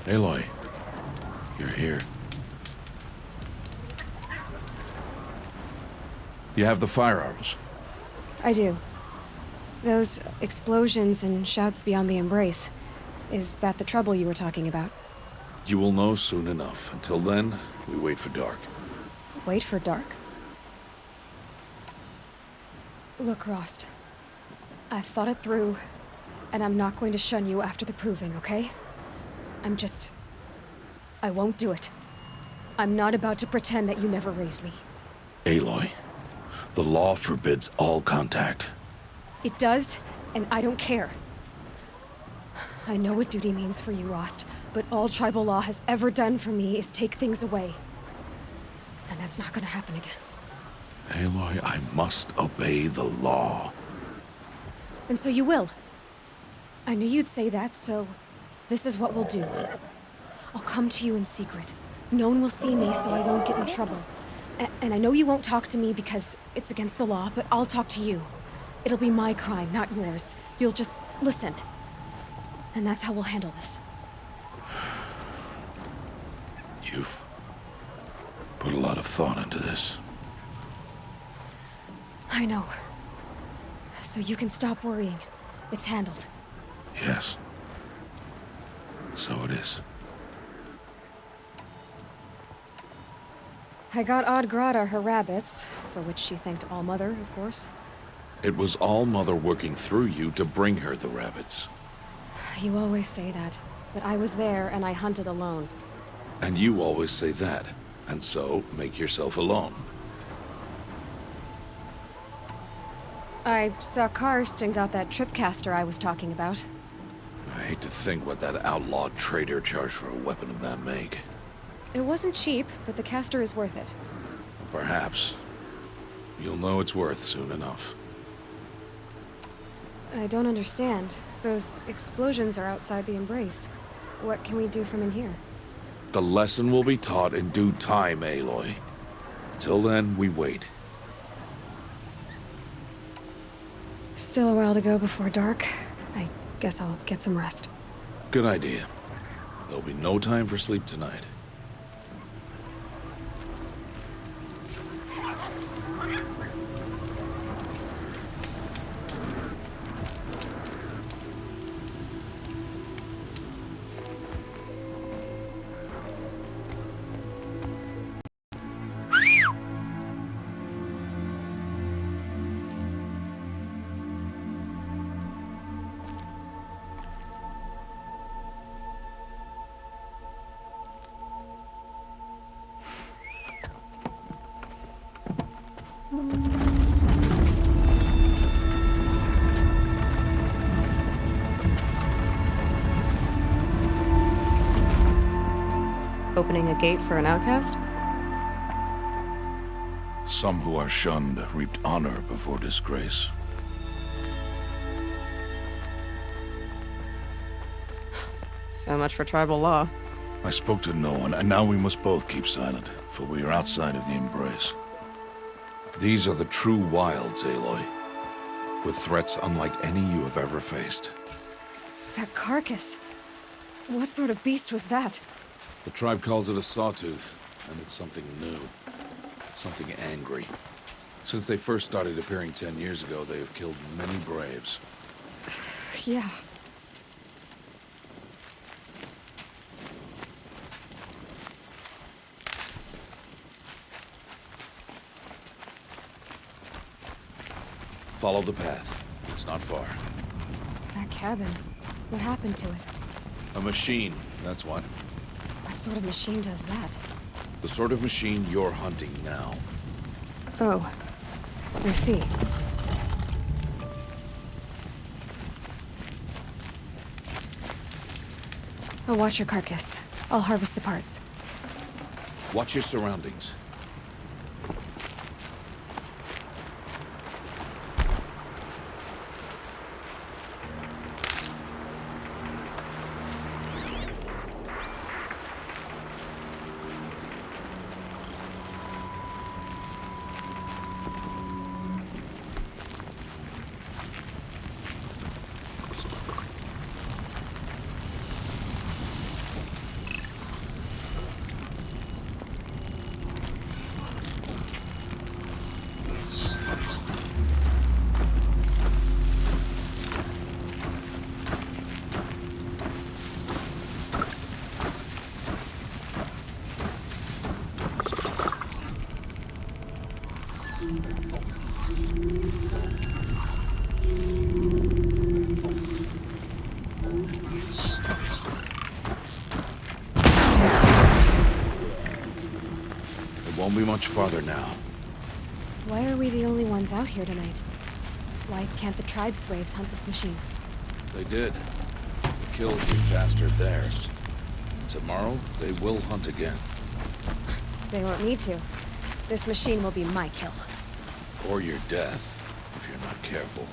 Aloy, you're here. You have the firearms. I do. Those explosions and shouts beyond the embrace. Is that the trouble you were talking about? You will know soon enough. Until then, we wait for dark. Wait for dark. Look, Rost. I've thought it through, and I'm not going to shun you after the proving, okay? I won't do it. I'm not about to pretend that you never raised me. Aloy, the law forbids all contact. It does, and I don't care. I know what duty means for you, Rost, but all tribal law has ever done for me is take things away. And that's not gonna happen again. Aloy, I must obey the law. And so you will. I knew you'd say that, so this is what we'll do. I'll come to you in secret. No one will see me, so I won't get in trouble. And I know you won't talk to me because it's against the law, but I'll talk to you. It'll be my crime, not yours. You'll just listen. And that's how we'll handle this. You've put a lot of thought into this. I know. So you can stop worrying. It's handled. Yes. So it is. I got Odd Grata her rabbits, for which she thanked All-Mother, of course. It was All-Mother working through you to bring her the rabbits. You always say that, but I was there and I hunted alone. And you always say that, and so make yourself alone. I saw Karst and got that tripcaster I was talking about. I hate to think what that outlawed trader charged for a weapon of that make. It wasn't cheap, but the caster is worth it. Perhaps. You'll know it's worth soon enough. I don't understand. Those explosions are outside the embrace. What can we do from in here? The lesson will be taught in due time, Aloy. Till then, we wait. Still a while to go before dark. I guess I'll get some rest. Good idea. There'll be no time for sleep tonight. Opening a gate for an outcast? Some who are shunned reaped honor before disgrace. So much for tribal law. I spoke to no one, and now we must both keep silent, for we are outside of the embrace. These are the true wilds, Aloy, with threats unlike any you have ever faced. That carcass. What sort of beast was that? The tribe calls it a sawtooth, and it's something new. Something angry. Since they first started appearing 10 years ago, they have killed many braves. Yeah. Follow the path. It's not far. That cabin. What happened to it? A machine, that's what. What sort of machine does that? The sort of machine you're hunting now. Oh. I see. I'll watch your carcass. I'll harvest the parts. Watch your surroundings. Won't be much farther now. Why are we the only ones out here tonight? Why can't the tribe's braves hunt this machine? They did. Killed the bastard theirs. Tomorrow, they will hunt again. They won't need to. This machine will be my kill. Or your death, if you're not careful.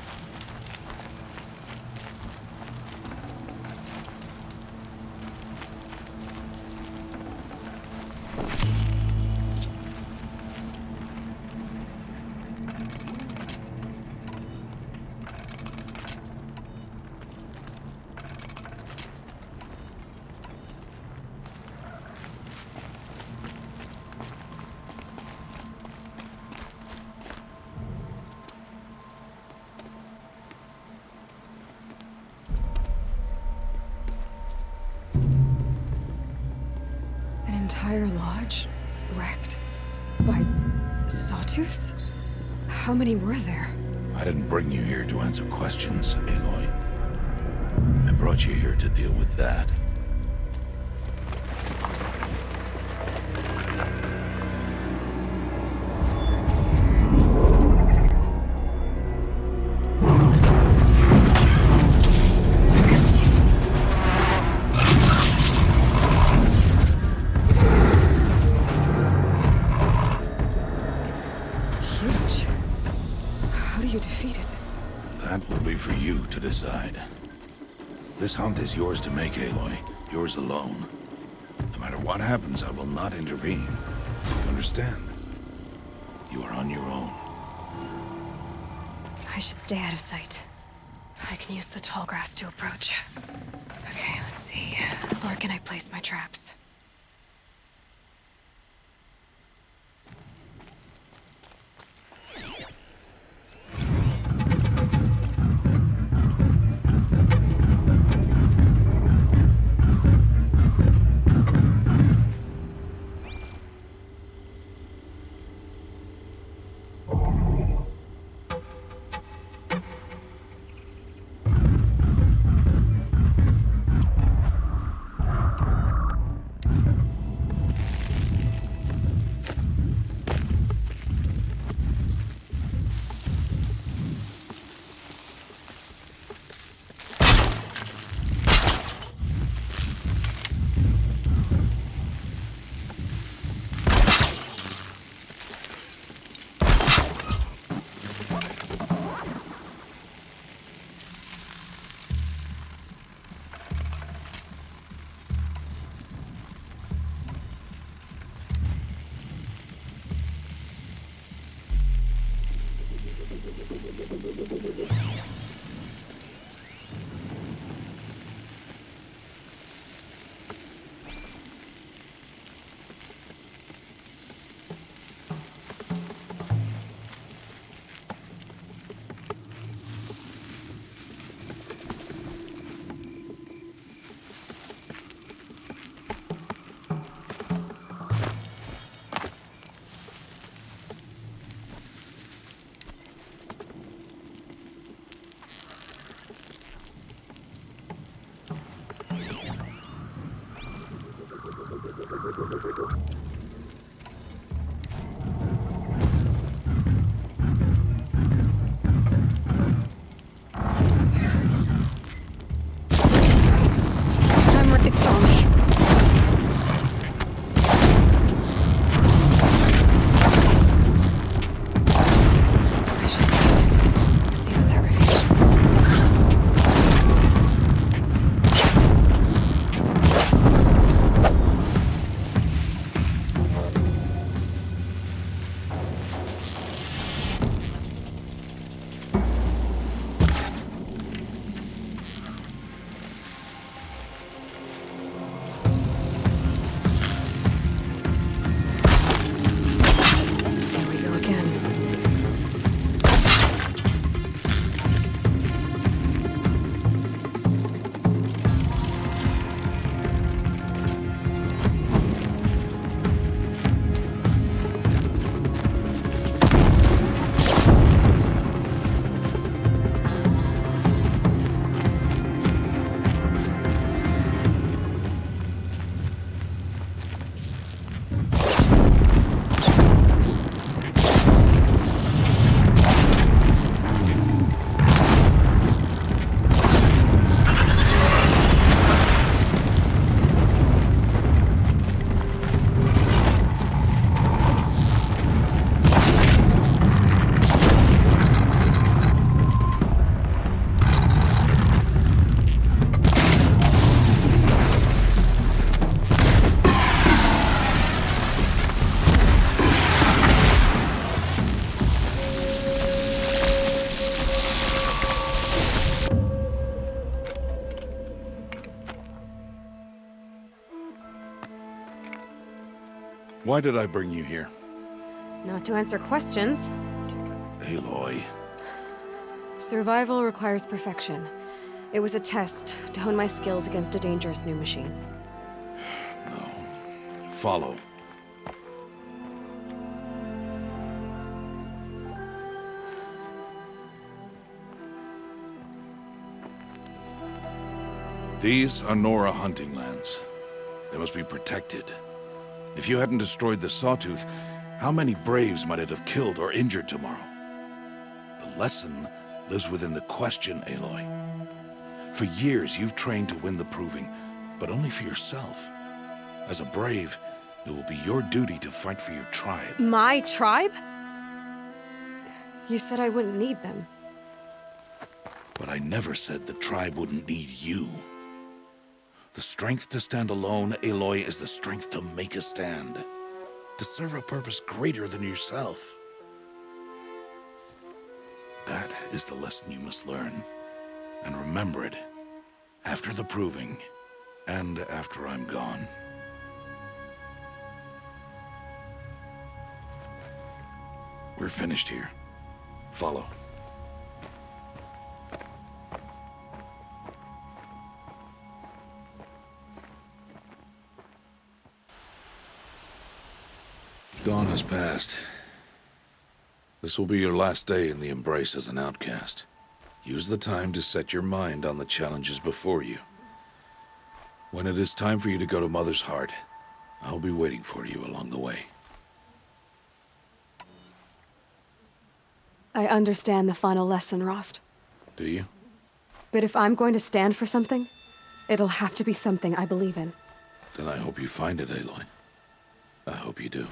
An entire lodge wrecked by sawtooths? How many were there? I didn't bring you here to answer questions, Aloy. I brought you here to deal with that. Huge. How do you defeat it? That will be for you to decide. This hunt is yours to make, Aloy. Yours alone. No matter what happens, I will not intervene. You understand? You are on your own. I should stay out of sight. I can use the tall grass to approach. Okay, let's see. Where can I place my traps? It's on me. I should see what that reveals. Why did I bring you here? Not to answer questions. Aloy. Survival requires perfection. It was a test to hone my skills against a dangerous new machine. No. Follow. These are Nora hunting lands. They must be protected. If you hadn't destroyed the Sawtooth, how many Braves might it have killed or injured tomorrow? The lesson lives within the question, Aloy. For years, you've trained to win the Proving, but only for yourself. As a Brave, it will be your duty to fight for your tribe. My tribe? You said I wouldn't need them. But I never said the tribe wouldn't need you. The strength to stand alone, Aloy, is the strength to make a stand. To serve a purpose greater than yourself. That is the lesson you must learn. And remember it. After the Proving. And after I'm gone. We're finished here. Follow. Dawn has passed. This will be your last day in the Embrace as an outcast. Use the time to set your mind on the challenges before you. When it is time for you to go to Mother's Heart, I'll be waiting for you along the way. I understand the final lesson, Rost. Do you? But if I'm going to stand for something, it'll have to be something I believe in. Then I hope you find it, Aloy. I hope you do.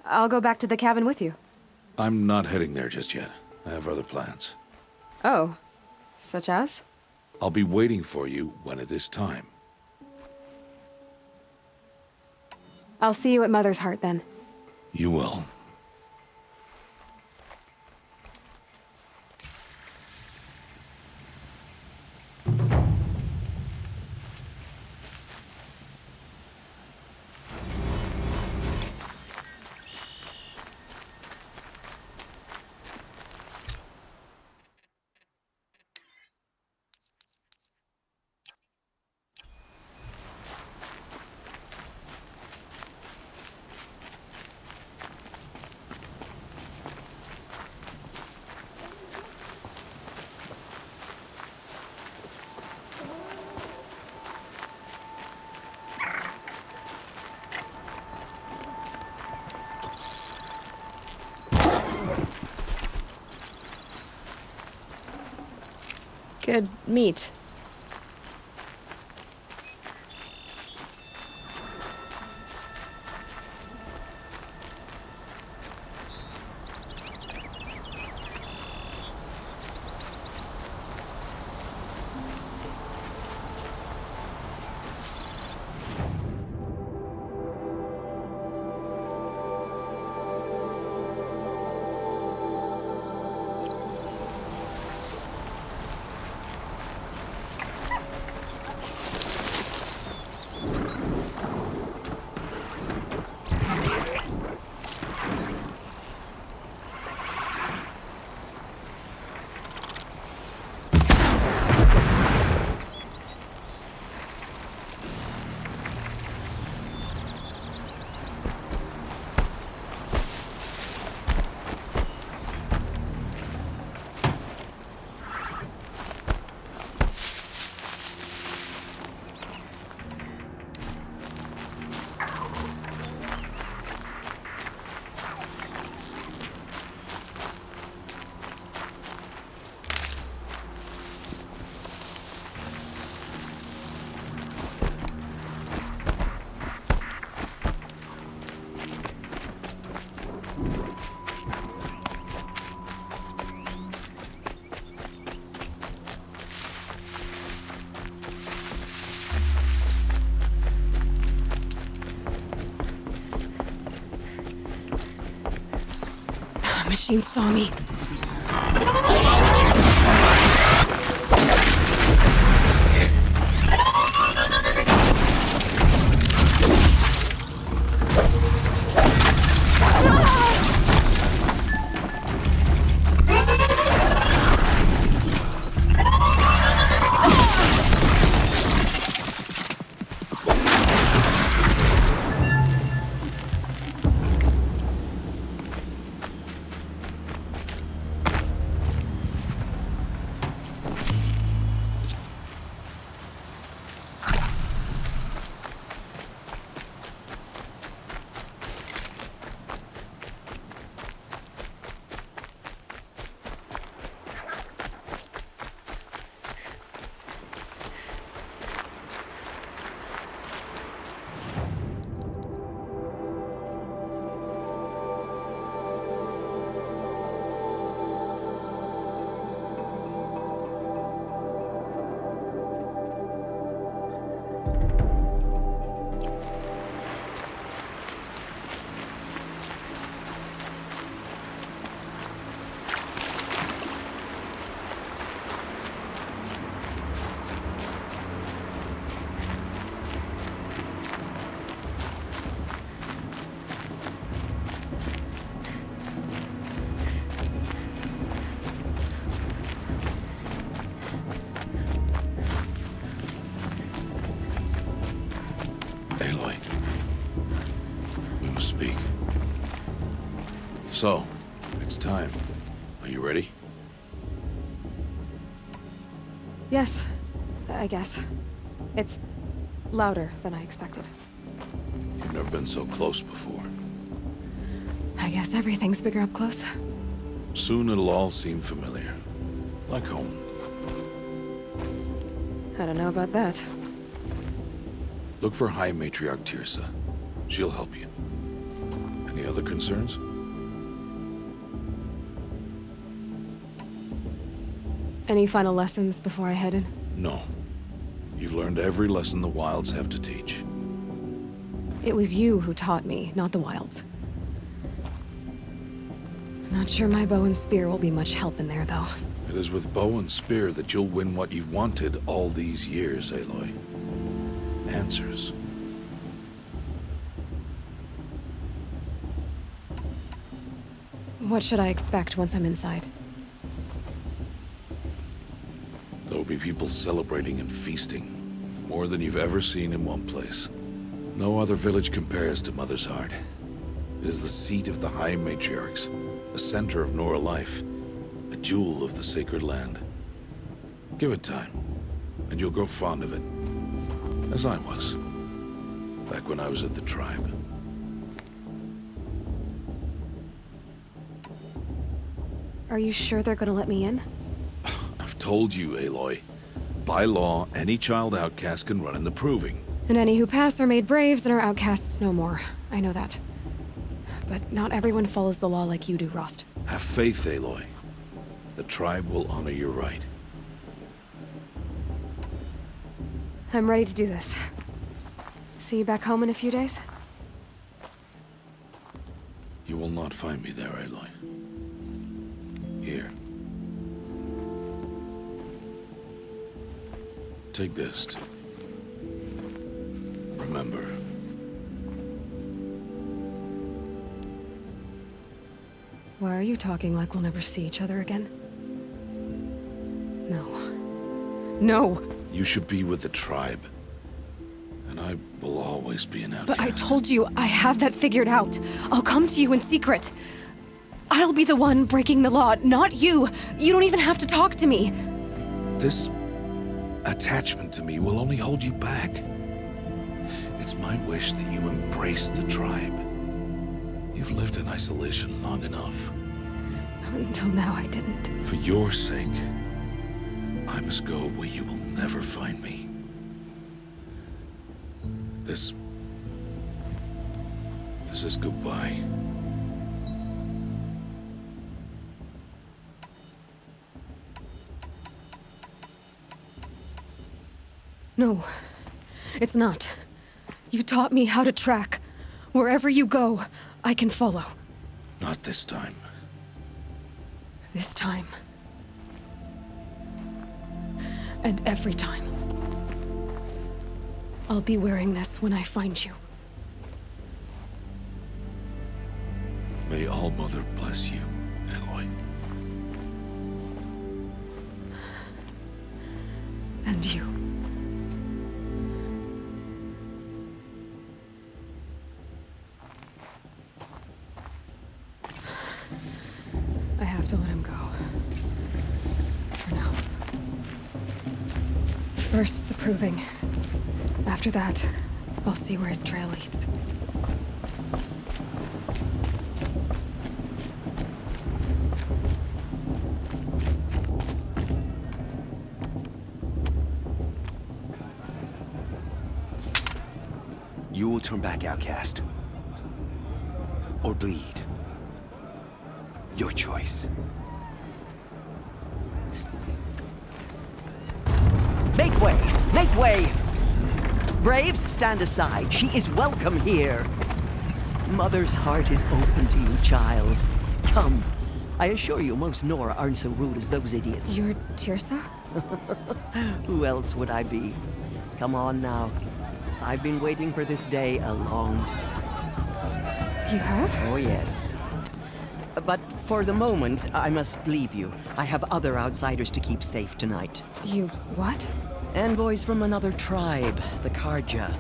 I'll go back to the cabin with you. I'm not heading there just yet. I have other plans. Oh, such as? I'll be waiting for you when it is time. I'll see you at Mother's Heart then. You will. Good meat. Machine saw me. So, it's time. Are you ready? Yes, I guess. It's louder than I expected. You've never been so close before. I guess everything's bigger up close. Soon it'll all seem familiar. Like home. I don't know about that. Look for High Matriarch Tirsa. She'll help you. Any other concerns? Any final lessons before I head in? No. You've learned every lesson the Wilds have to teach. It was you who taught me, not the Wilds. Not sure my bow and spear will be much help in there, though. It is with bow and spear that you'll win what you've wanted all these years, Aloy. Answers. What should I expect once I'm inside? There will be people celebrating and feasting. More than you've ever seen in one place. No other village compares to Mother's Heart. It is the seat of the High Matriarchs, a center of Nora life, a jewel of the sacred land. Give it time, and you'll grow fond of it. As I was, back when I was at the tribe. Are you sure they're gonna let me in? I've told you, Aloy. By law, any child outcast can run in the Proving. And any who pass are made braves and are outcasts no more. I know that. But not everyone follows the law like you do, Rost. Have faith, Aloy. The tribe will honor your right. I'm ready to do this. See you back home in a few days? You will not find me there, Aloy. Here. Take this to remember. Why are you talking like we'll never see each other again? No. No! You should be with the tribe. And I will always be an outcast. But I told you, I have that figured out. I'll come to you in secret. I'll be the one breaking the law, not you. You don't even have to talk to me. This attachment to me will only hold you back. It's my wish that you embrace the tribe. You've lived in isolation long enough. Until now, I didn't. For your sake, I must go where you will never find me. This is goodbye. No, it's not. You taught me how to track. Wherever you go, I can follow. Not this time. This time. And every time. I'll be wearing this when I find you. May All Mother bless you, Aloy. And you. I have to let him go. For now. First, the Proving. After that, I'll see where his trail leads. You will turn back, outcast. Or bleed. Your choice. Make way! Make way! Braves, stand aside. She is welcome here. Mother's heart is open to you, child. Come. I assure you, most Nora aren't so rude as those idiots. You're Tirsa? Who else would I be? Come on now. I've been waiting for this day a long time. You have? Oh, yes. But for the moment, I must leave you. I have other outsiders to keep safe tonight. You what? Envoys from another tribe, the Carja.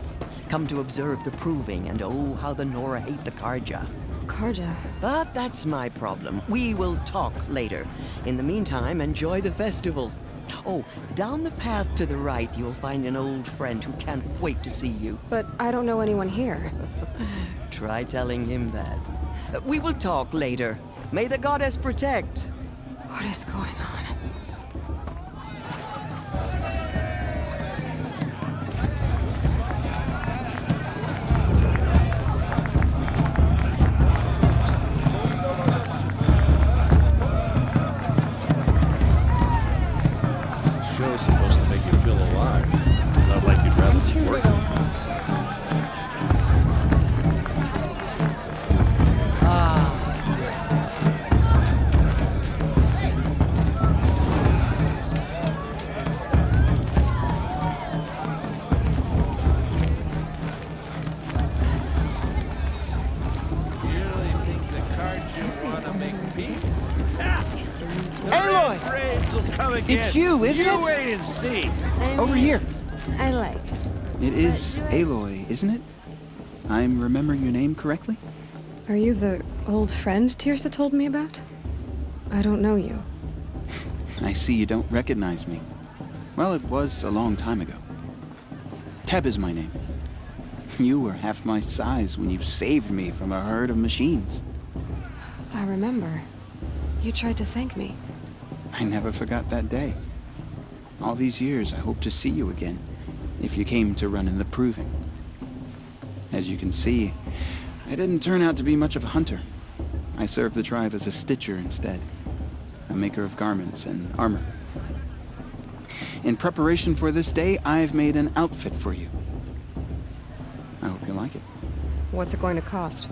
Come to observe the Proving, and oh, how the Nora hate the Carja. Karja. But that's my problem. We will talk later. In the meantime, enjoy the festival. Oh, down the path to the right, you'll find an old friend who can't wait to see you. But I don't know anyone here. Try telling him that. We will talk later. May the goddess protect. What is going on? Show is supposed to make you feel alive. Not like you'd rather be working. Aloy! It's you, isn't You it? wait and see. Over here. I like. It is Aloy, isn't it? I'm remembering your name correctly? Are you the old friend Tirsa told me about? I don't know you. I see you don't recognize me. Well, it was a long time ago. Teb is my name. You were half my size when you saved me from a herd of machines. I remember. You tried to thank me. I never forgot that day. All these years, I hope to see you again, if you came to run in the Proving. As you can see, I didn't turn out to be much of a hunter. I served the tribe as a stitcher instead, a maker of garments and armor. In preparation for this day, I've made an outfit for you. I hope you like it. What's it going to cost?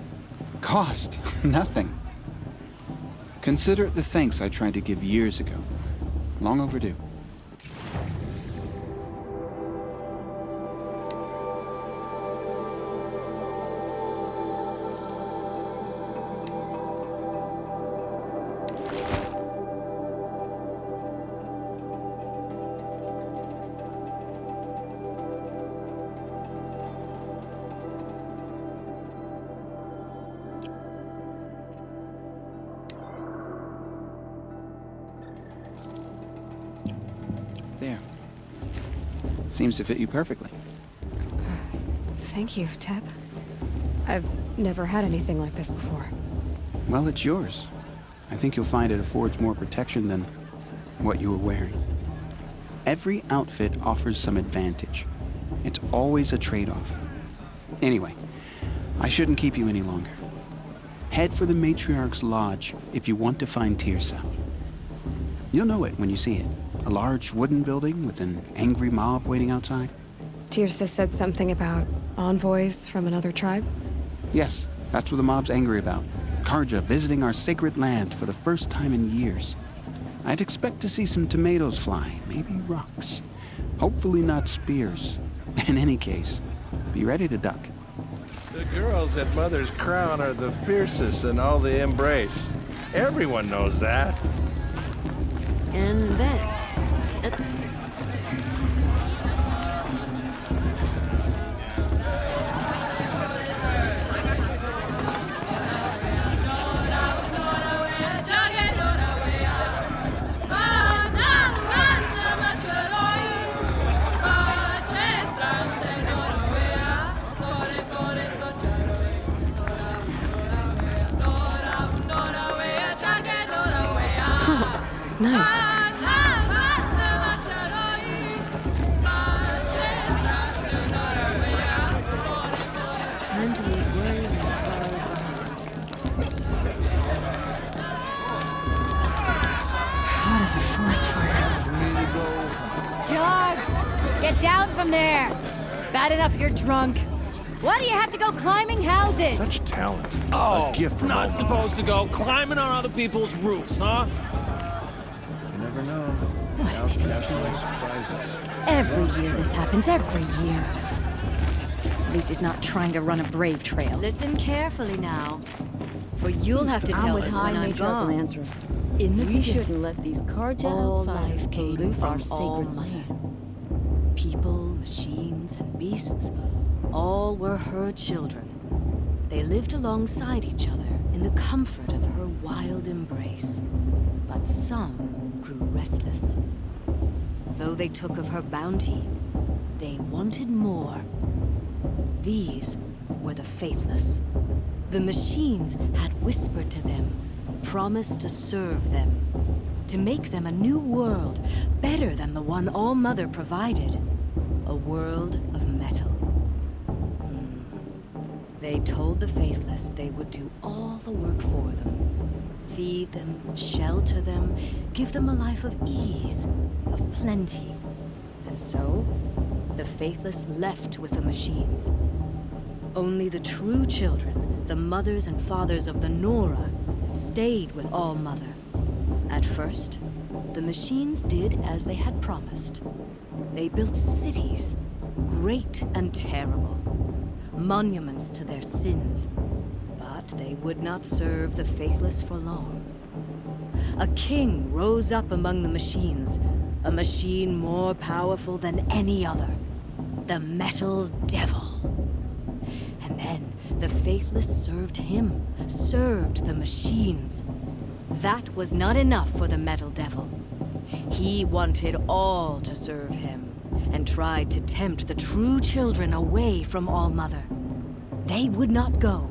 Cost? Nothing. Consider it the thanks I tried to give years ago. Long overdue. There. Seems to fit you perfectly. Thank you, Teb. I've never had anything like this before. Well, it's yours. I think you'll find it affords more protection than what you were wearing. Every outfit offers some advantage. It's always a trade-off. Anyway, I shouldn't keep you any longer. Head for the Matriarch's Lodge if you want to find Tirsa. You'll know it when you see it. A large wooden building with an angry mob waiting outside. Tirsa said something about envoys from another tribe? Yes, that's what the mob's angry about. Karja visiting our sacred land for the first time in years. I'd expect to see some tomatoes fly, maybe rocks. Hopefully not spears. In any case, be ready to duck. The girls at Mother's Crown are the fiercest in all the Embrace. Everyone knows that. And then... Nice. Time to leave worries and sorrows behind. Hot as a forest fire. Jog! Get down from there! Bad enough you're drunk. Why do you have to go climbing houses? Such talent. Oh, A gift from not Alma. supposed to go climbing on other people's roofs, huh? You never know. What an idiot he is. Surprises. Every year this happens, every year. At least he's not trying to run a brave trail. Listen carefully now, for you'll have to I'm tell with us High when I'm Matriarch gone. Lansra. In the We beginning, shouldn't let these Karja all outsiders life came pollute from our sacred All Mother. land. People, machines, and beasts, all were her children. They lived alongside each other in the comfort of her wild embrace. But some grew restless. Though they took of her bounty, they wanted more. These were the faithless. The machines had whispered to them, promised to serve them, to make them a new world, better than the one All-Mother provided. A world of metal. They told the faithless they would do all the work for them. Feed them, shelter them, give them a life of ease, of plenty. And so, the faithless left with the machines. Only the true children, the mothers and fathers of the Nora, stayed with All-Mother. At first, the machines did as they had promised. They built cities, great and terrible, monuments to their sins, but they would not serve the faithless for long. A king rose up among the machines, a machine more powerful than any other, the Metal Devil. And then the faithless served him, served the machines. That was not enough for the Metal Devil. He wanted all to serve him, and tried to tempt the true children away from All-Mother. They would not go.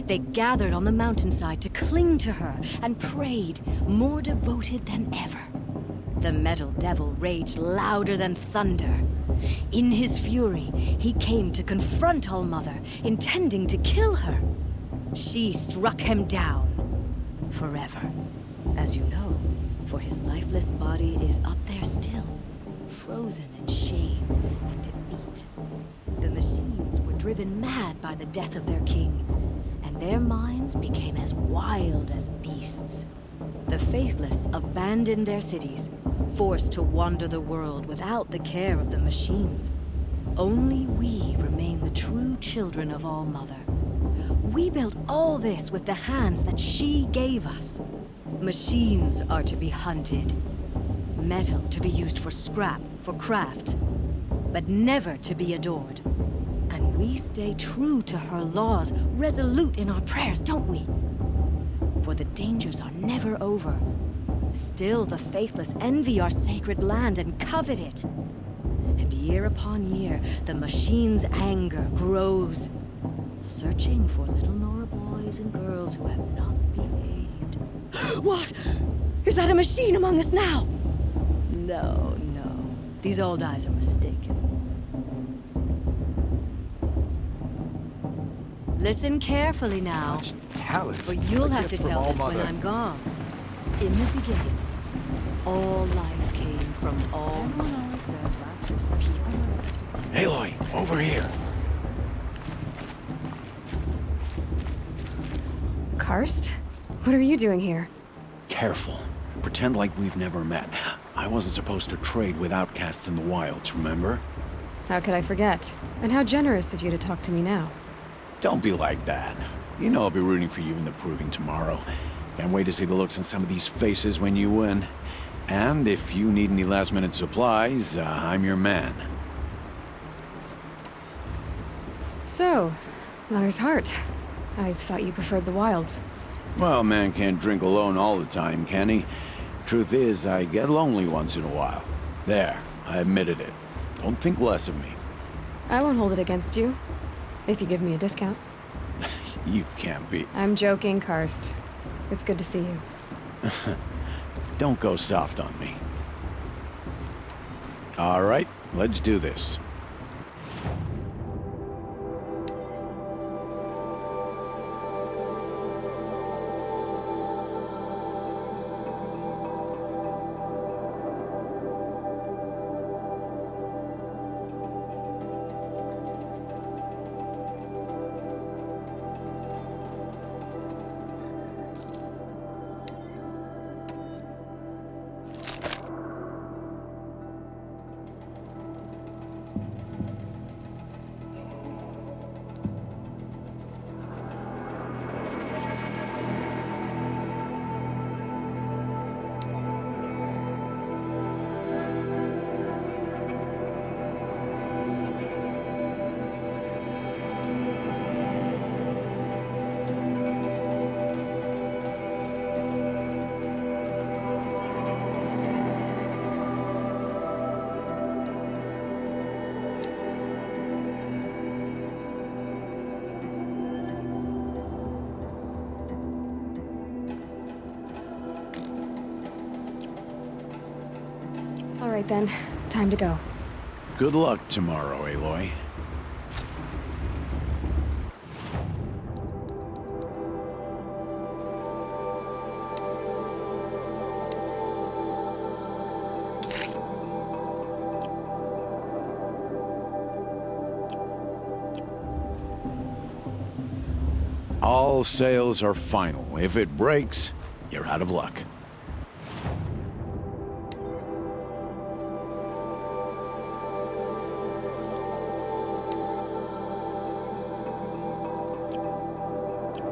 They gathered on the mountainside to cling to her and prayed, more devoted than ever. The Metal Devil raged louder than thunder. In his fury, he came to confront All-Mother, intending to kill her. She struck him down. Forever. As you know, for his lifeless body is up there still, frozen in shame and defeat. The machines were driven mad by the death of their king, and their minds became as wild as beasts. The faithless abandoned their cities, forced to wander the world without the care of the machines. Only we remain the true children of All-Mother. We built all this with the hands that she gave us. Machines are to be hunted. Metal to be used for scrap, for craft. But never to be adored. And we stay true to her laws, resolute in our prayers, don't we? For the dangers are never over. Still the faithless envy our sacred land and covet it. And year upon year, the machine's anger grows, searching for little Nora boys and girls who have not behaved. What? Is that a machine among us now? No, no. These old eyes are mistaken. Listen carefully now. Such talent. For you'll have to tell this when All-Mother. I'm gone. In the beginning, all life came from all. Aloy, over here. Karst? What are you doing here? Careful. Pretend like we've never met. I wasn't supposed to trade with outcasts in the wilds, remember? How could I forget? And how generous of you to talk to me now. Don't be like that. You know I'll be rooting for you in the proving tomorrow. Can't wait to see the looks on some of these faces when you win. And if you need any last-minute supplies, I'm your man. So, Mother's Heart. I thought you preferred the wilds. Well, man can't drink alone all the time, can he? Truth is, I get lonely once in a while. There, I admitted it. Don't think less of me. I won't hold it against you. If you give me a discount. You can't be... I'm joking, Karst. It's good to see you. Don't go soft on me. All right, let's do this. right then. Time to go. Good luck tomorrow, Aloy. All sales are final. If it breaks, you're out of luck.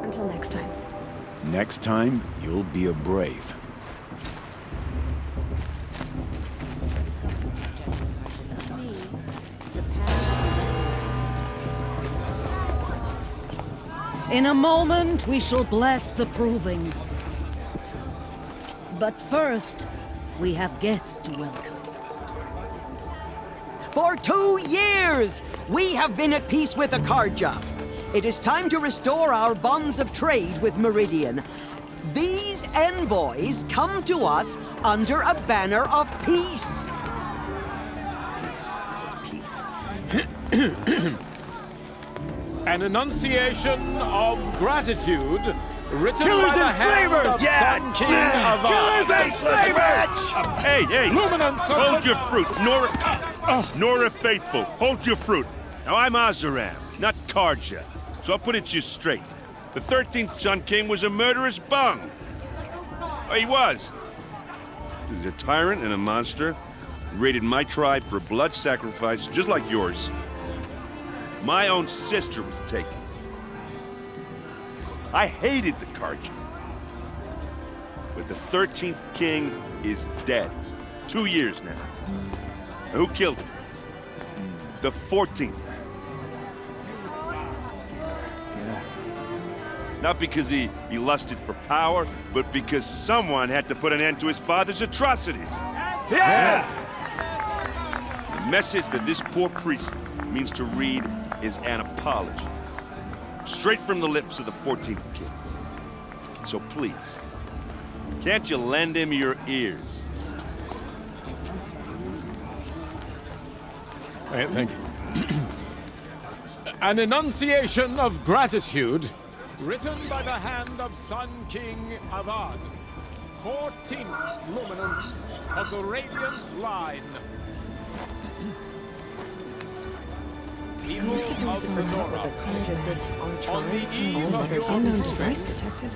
Until next time. Next time, you'll be a brave. In a moment, we shall bless the proving. But first, we have guests to welcome. For 2 years, we have been at peace with Akarja. It is time to restore our bonds of trade with Meridian. These envoys come to us under a banner of peace. An enunciation of gratitude written Killers by the and hand slavers! of Sun King of Killers and slavers! Hey, hey! Luminance of Hold the- your fruit, Nora Faithful. Hold your fruit. Now I'm Azaram, not Karja, so I'll put it to you straight. The 13th Sun King was a murderous bung. Oh, he was. He was a tyrant and a monster. He raided my tribe for a blood sacrifice, just like yours. My own sister was taken. I hated the Karja. But the 13th king is dead. 2 years now. And who killed him? The 14th. Not because he lusted for power, but because someone had to put an end to his father's atrocities. Yeah! The message that this poor priest means to read is an apology. Straight from the lips of the 14th king. So please, can't you lend him your ears? Thank you. An enunciation of gratitude written by the hand of Sun King Avad, 14th luminance of the Radiant Line. Evil of Fedora. On the eve of your Unknown movement, device detected.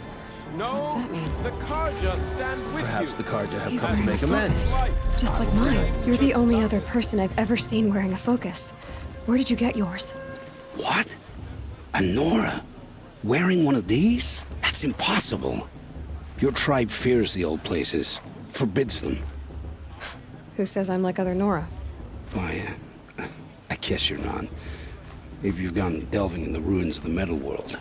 no, What's that mean? the Karja stand with Perhaps you. the Karja have He's come to wearing make a amends. Just like mine. You're the only other person I've ever seen wearing a focus. Where did you get yours? What? A Nora? Wearing one of these? That's impossible. Your tribe fears the old places, forbids them. Who says I'm like other Nora? Why, I guess you're not. If you've gone delving in the ruins of the metal world.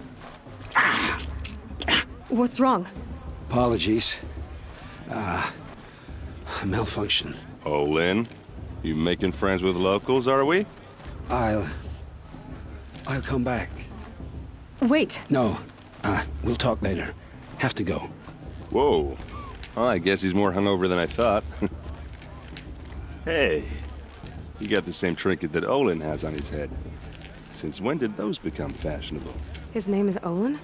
What's wrong? Apologies. Malfunction. Oh, Lynn, you making friends with locals, are we? I'll come back. Wait. No, we'll talk later. Have to go. Whoa. Well, I guess he's more hungover than I thought. Hey, you got the same trinket that Olin has on his head. Since when did those become fashionable? His name is Olin?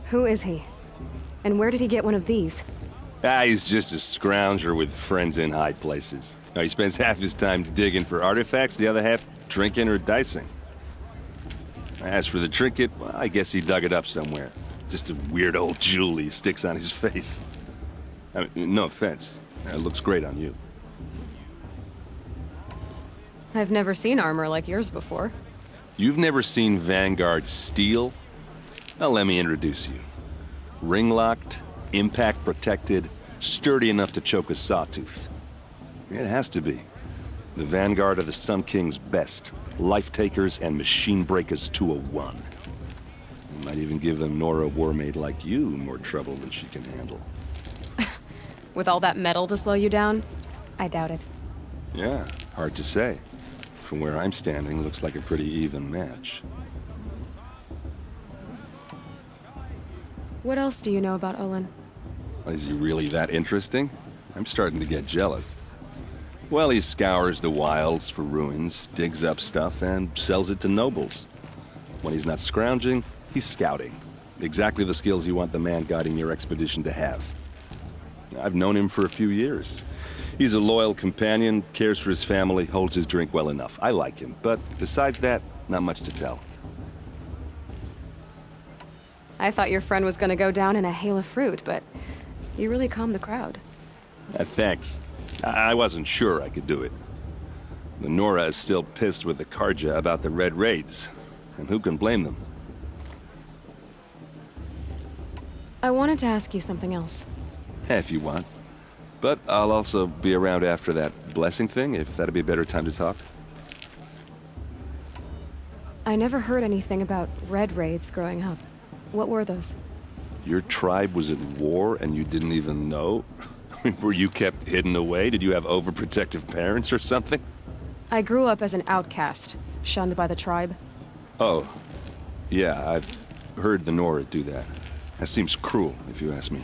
Who is he? And where did he get one of these? He's just a scrounger with friends in high places. He spends half his time digging for artifacts, the other half drinking or dicing. As for the trinket, well, I guess he dug it up somewhere. Just a weird old jewel he sticks on his face. I mean, no offense. It looks great on you. I've never seen armor like yours before. You've never seen Vanguard steel? Well, let me introduce you. Ring-locked, impact-protected, sturdy enough to choke a sawtooth. It has to be. The Vanguard of the Sun King's best. Life-takers and machine breakers to a one. You might even give a Nora Warmaid like you more trouble than she can handle. With all that metal to slow you down? I doubt it. Yeah, hard to say. From where I'm standing, looks like a pretty even match. What else do you know about Olin? Is he really that interesting? I'm starting to get jealous. Well, he scours the wilds for ruins, digs up stuff, and sells it to nobles. When he's not scrounging, he's scouting. Exactly the skills you want the man guiding your expedition to have. I've known him for a few years. He's a loyal companion, cares for his family, holds his drink well enough. I like him, but besides that, not much to tell. I thought your friend was gonna go down in a hail of fruit, but you really calmed the crowd. Thanks. I wasn't sure I could do it. The Nora is still pissed with the Carja about the Red Raids, and who can blame them? I wanted to ask you something else. If you want. But I'll also be around after that blessing thing, if that'd be a better time to talk. I never heard anything about Red Raids growing up. What were those? Your tribe was at war and you didn't even know? Were you kept hidden away? Did you have overprotective parents or something? I grew up as an outcast, shunned by the tribe. Oh. Yeah, I've heard the Nora do that. That seems cruel, if you ask me.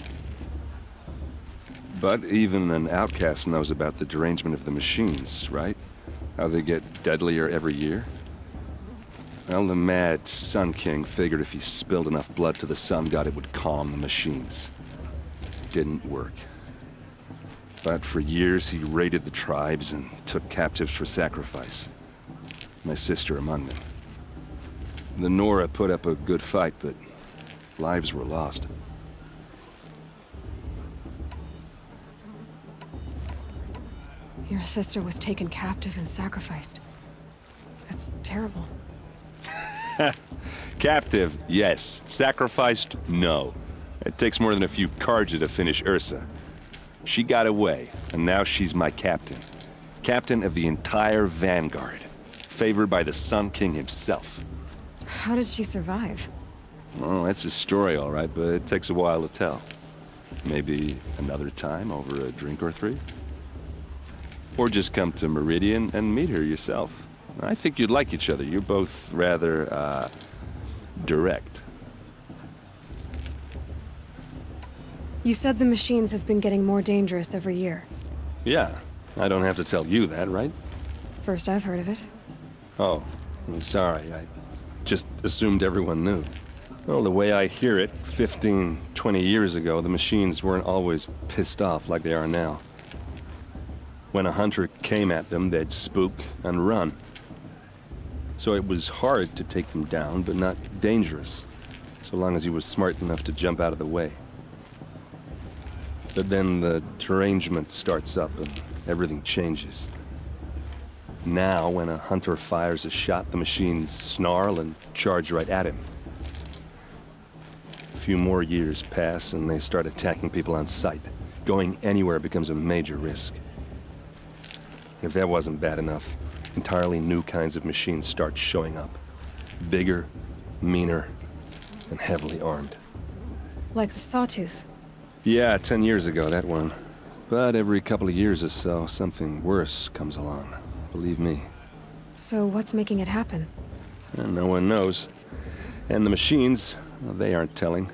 But even an outcast knows about the derangement of the machines, right? How they get deadlier every year? Well, the mad Sun King figured if he spilled enough blood to the Sun God, it would calm the machines. It didn't work. But for years, he raided the tribes and took captives for sacrifice. My sister among them. The Nora put up a good fight, but lives were lost. Your sister was taken captive and sacrificed. That's terrible. Captive, yes. Sacrificed, no. It takes more than a few Carja to finish Ursa. She got away, and now she's my captain. Captain of the entire Vanguard. Favored by the Sun King himself. How did she survive? Well, that's a story, all right, but it takes a while to tell. Maybe another time over a drink or three? Or just come to Meridian and meet her yourself. I think you'd like each other. You're both rather, direct. You said the machines have been getting more dangerous every year. Yeah, I don't have to tell you that, right? First I've heard of it. Oh, I'm sorry. I just assumed everyone knew. Well, the way I hear it, 15, 20 years ago, the machines weren't always pissed off like they are now. When a hunter came at them, they'd spook and run. So it was hard to take them down, but not dangerous, so long as he was smart enough to jump out of the way. But then the derangement starts up and everything changes. Now, when a hunter fires a shot, the machines snarl and charge right at him. A few more years pass and they start attacking people on sight. Going anywhere becomes a major risk. If that wasn't bad enough, entirely new kinds of machines start showing up. Bigger, meaner, and heavily armed. Like the Sawtooth. Yeah, 10 years ago, that one. But every couple of years or so, something worse comes along. Believe me. So what's making it happen? No one knows. And the machines, well, they aren't telling.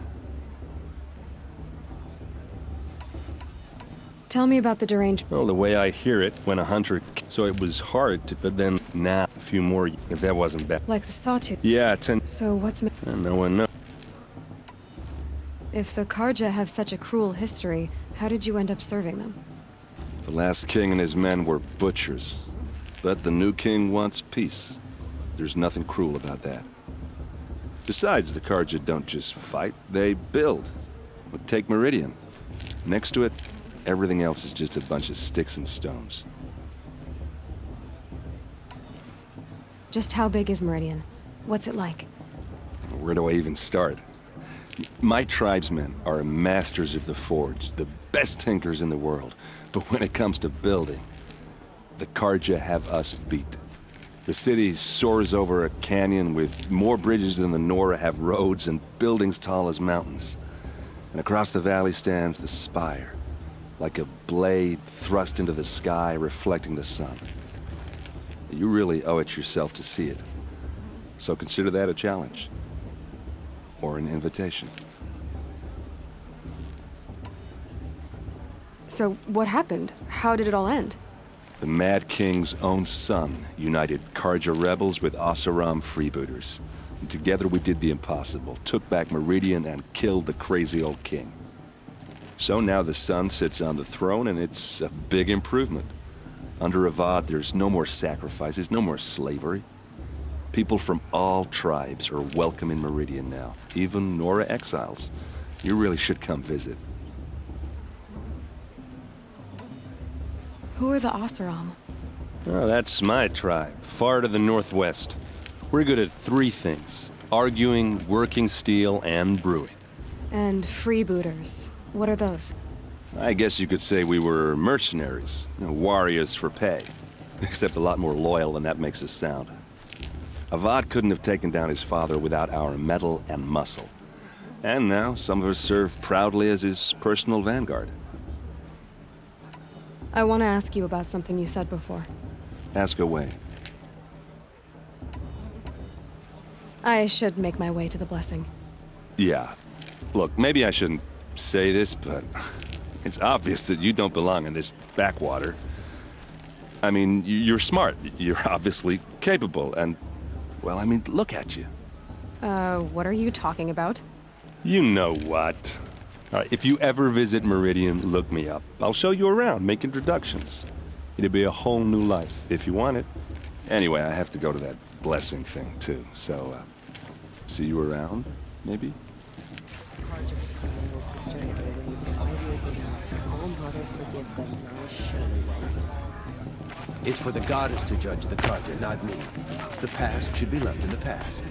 Tell me about the deranged... Well, the way I hear it, when a hunter... So it was hard to... But then, now, a few more... If that wasn't bad. Like the Sawtooth? Yeah, 10... So what's... No one knows. If the Carja have such a cruel history, how did you end up serving them? The last king and his men were butchers. But the new king wants peace. There's nothing cruel about that. Besides, the Carja don't just fight, they build. Well, take Meridian. Next to it, everything else is just a bunch of sticks and stones. Just how big is Meridian? What's it like? Where do I even start? My tribesmen are masters of the forge, the best tinkers in the world. But when it comes to building, the Carja have us beat. The city soars over a canyon with more bridges than the Nora have roads and buildings tall as mountains. And across the valley stands the spire, like a blade thrust into the sky reflecting the sun. You really owe it yourself to see it. So consider that a challenge. Or an invitation. So what happened? How did it all end? The Mad King's own son united Karja rebels with Oseram freebooters. And together we did the impossible, took back Meridian and killed the crazy old king. So now the son sits on the throne, and it's a big improvement. Under Avad, there's no more sacrifices, no more slavery. People from all tribes are welcome in Meridian now, even Nora exiles. You really should come visit. Who are the Oseram? Oh, that's my tribe, far to the northwest. We're good at 3 things: arguing, working steel, and brewing. And freebooters. What are those? I guess you could say we were mercenaries, warriors for pay. Except a lot more loyal than that makes us sound. Avad couldn't have taken down his father without our metal and muscle. And now some of us serve proudly as his personal vanguard. I want to ask you about something you said before. Ask away. I should make my way to the blessing. Yeah. Look, maybe I shouldn't say this, but it's obvious that you don't belong in this backwater. I mean, you're smart. You're obviously capable, and, well, I mean, look at you. What are you talking about? You know what. All right, if you ever visit Meridian, look me up. I'll show you around, make introductions. It'll be a whole new life, if you want it. Anyway, I have to go to that blessing thing, too, so, see you around, maybe? It's for the goddess to judge the Karja, not me. The past should be left in the past.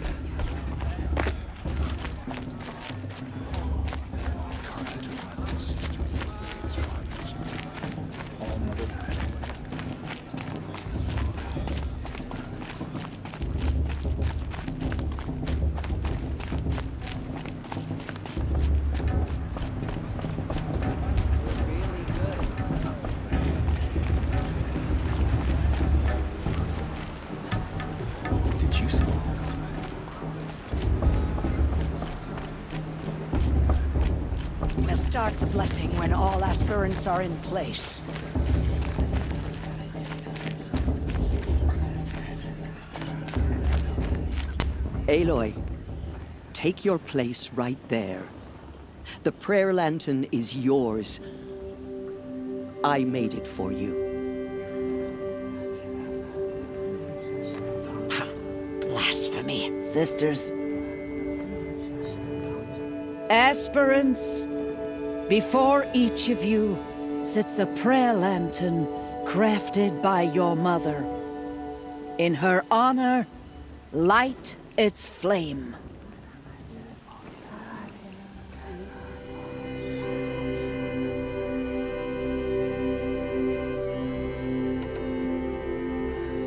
Start the blessing when all aspirants are in place. Aloy, take your place right there. The prayer lantern is yours. I made it for you. Blasphemy. Sisters. Aspirants. Before each of you sits a prayer lantern crafted by your mother. In her honor, light its flame.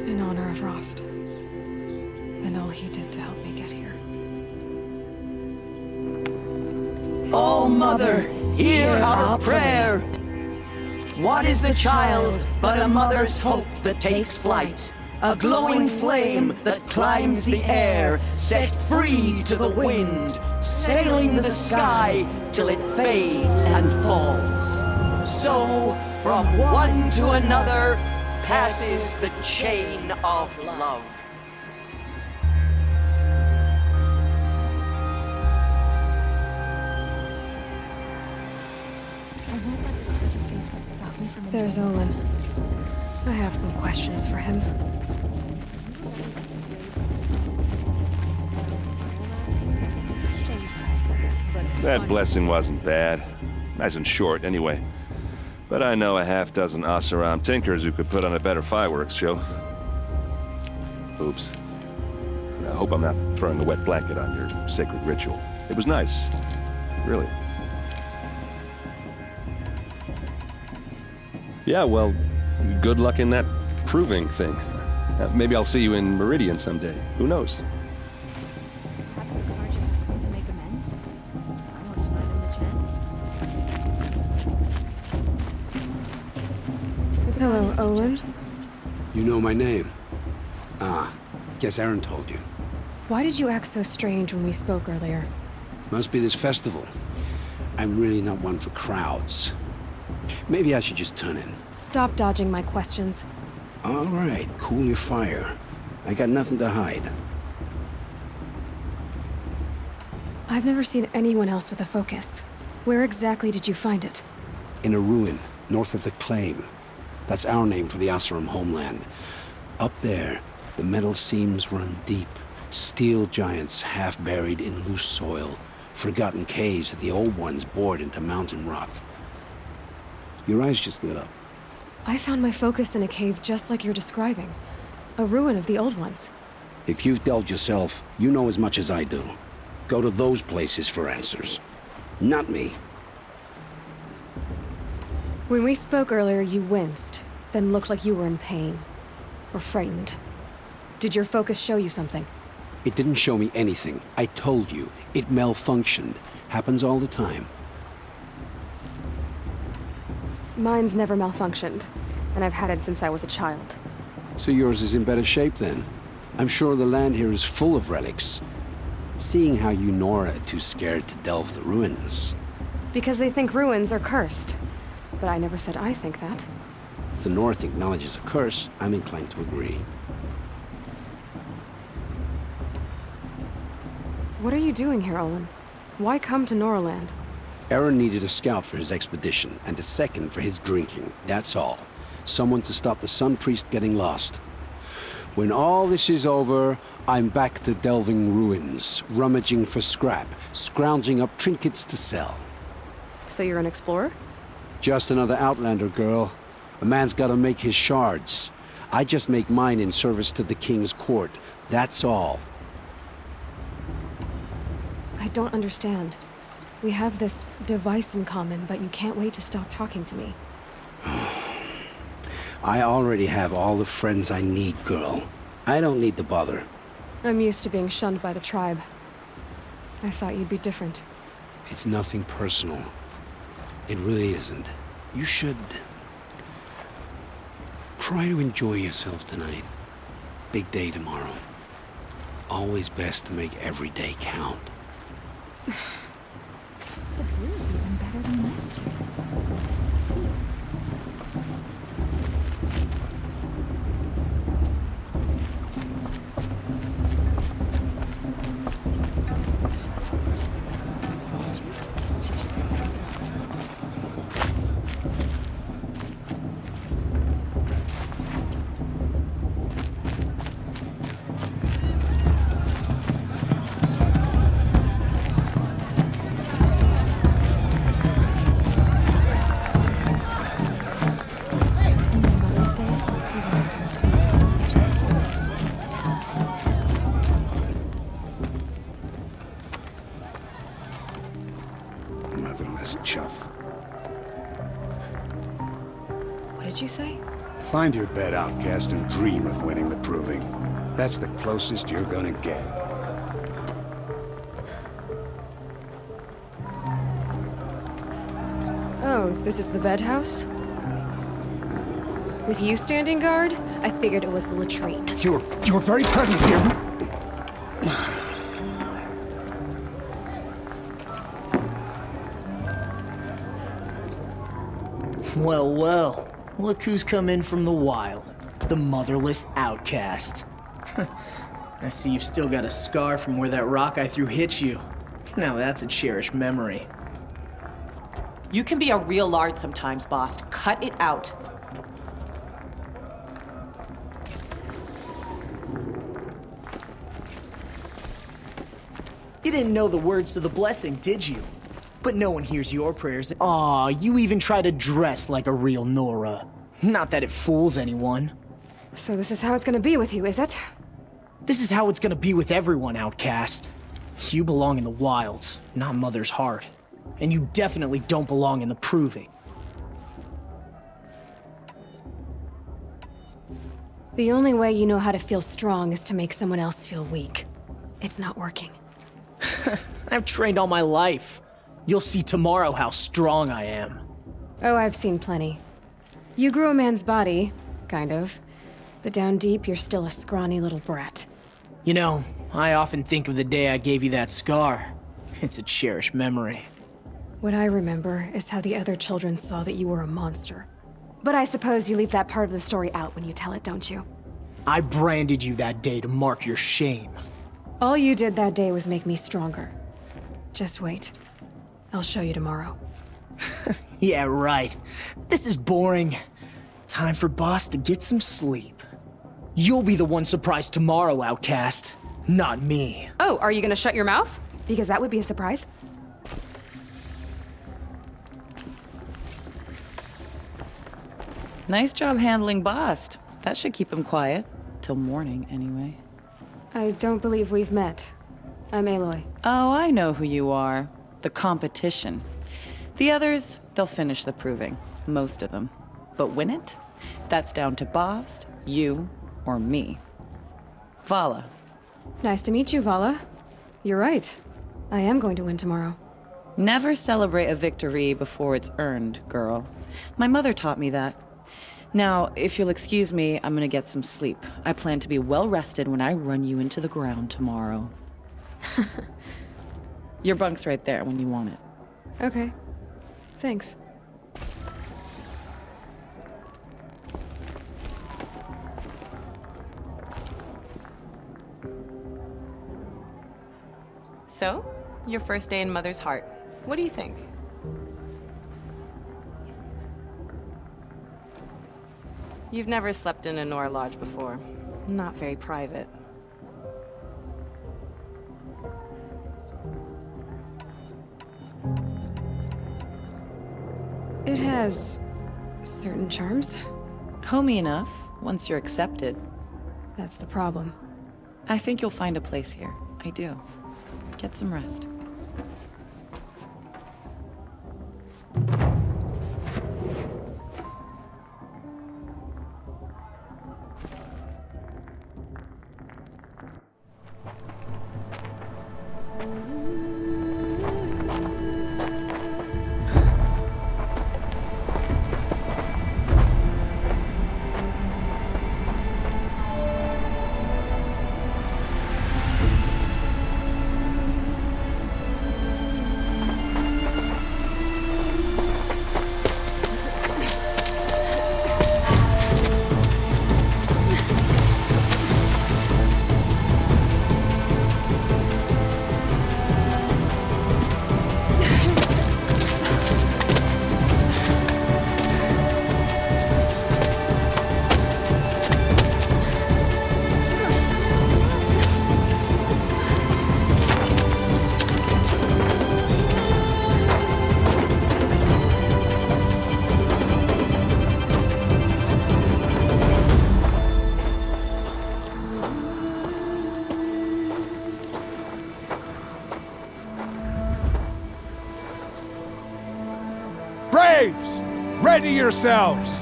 In honor of Rost. And all he did to help me get here. Oh, Mother! Hear our prayer! What is the child but a mother's hope that takes flight? A glowing flame that climbs the air, set free to the wind, sailing the sky till it fades and falls. So, from one to another, passes the chain of love. There's Olin. I have some questions for him. That blessing wasn't bad. Nice and short, anyway. But I know a half-dozen Oseram tinkers who could put on a better fireworks show. Oops. I hope I'm not throwing a wet blanket on your sacred ritual. It was nice. Really. Yeah, well, good luck in that proving thing. Maybe I'll see you in Meridian someday. Who knows? Perhaps the Karja want to make amends? I won't deny them the chance. Hello, Olin. You know my name? Ah, guess Aaron told you. Why did you act so strange when we spoke earlier? Must be this festival. I'm really not one for crowds. Maybe I should just turn in. Stop dodging my questions. All right, cool your fire. I got nothing to hide. I've never seen anyone else with a focus. Where exactly did you find it? In a ruin, north of the Claim. That's our name for the Oseram homeland. Up there, the metal seams run deep. Steel giants half buried in loose soil. Forgotten caves that the old ones bored into mountain rock. Your eyes just lit up. I found my focus in a cave just like you're describing. A ruin of the old ones. If you've delved yourself, you know as much as I do. Go to those places for answers. Not me. When we spoke earlier, you winced, then looked like you were in pain. Or frightened. Did your focus show you something? It didn't show me anything. I told you. It malfunctioned. Happens all the time. Mine's never malfunctioned, and I've had it since I was a child. So yours is in better shape then. I'm sure the land here is full of relics. Seeing how you Nora are too scared to delve the ruins. Because they think ruins are cursed. But I never said I think that. If the North acknowledges a curse, I'm inclined to agree. What are you doing here, Olin? Why come to Noraland? Aaron needed a scout for his expedition, and a second for his drinking. That's all. Someone to stop the Sun Priest getting lost. When all this is over, I'm back to delving ruins, rummaging for scrap, scrounging up trinkets to sell. So you're an explorer? Just another Outlander, girl. A man's gotta make his shards. I just make mine in service to the King's court. That's all. I don't understand. We have this device in common, but you can't wait to stop talking to me. I already have all the friends I need, girl. I don't need the bother. I'm used to being shunned by the tribe. I thought you'd be different. It's nothing personal. It really isn't. You should... try to enjoy yourself tonight. Big day tomorrow. Always best to make every day count. The food is even better than last year. It's a food. Motherless chuff. What did you say? Find your bed, outcast, and dream of winning the proving. That's the closest you're gonna get. Oh, this is the bedhouse? With you standing guard, I figured it was the latrine. Your very presence here... Well, well. Look who's come in from the wild. The motherless outcast. I see you've still got a scar from where that rock I threw hit you. Now that's a cherished memory. You can be a real lard sometimes, boss. Cut it out. You didn't know the words to the blessing, did you? But no one hears your prayers. Aw, you even try to dress like a real Nora. Not that it fools anyone. So this is how it's gonna be with you, is it? This is how it's gonna be with everyone, outcast. You belong in the wilds, not Mother's heart. And you definitely don't belong in the proving. The only way you know how to feel strong is to make someone else feel weak. It's not working. I've trained all my life. You'll see tomorrow how strong I am. Oh, I've seen plenty. You grew a man's body, kind of. But down deep, you're still a scrawny little brat. You know, I often think of the day I gave you that scar. It's a cherished memory. What I remember is how the other children saw that you were a monster. But I suppose you leave that part of the story out when you tell it, don't you? I branded you that day to mark your shame. All you did that day was make me stronger. Just wait. I'll show you tomorrow. Yeah, right. This is boring. Time for Boss to get some sleep. You'll be the one surprised tomorrow, Outcast. Not me. Oh, are you gonna shut your mouth? Because that would be a surprise. Nice job handling Bast. That should keep him quiet. Till morning, anyway. I don't believe we've met. I'm Aloy. Oh, I know who you are. The competition. The others, they'll finish the proving. Most of them. But win it? That's down to Bast, you, or me. Vala. Nice to meet you, Vala. You're right. I am going to win tomorrow. Never celebrate a victory before it's earned, girl. My mother taught me that. Now, if you'll excuse me, I'm gonna get some sleep. I plan to be well rested when I run you into the ground tomorrow. Your bunk's right there when you want it. Okay. Thanks. So, your first day in Mother's Heart. What do you think? You've never slept in a Nora Lodge before. Not very private. It has certain charms. Homey enough, once you're accepted. That's the problem. I think you'll find a place here. I do. Get some rest. Braves! Ready yourselves!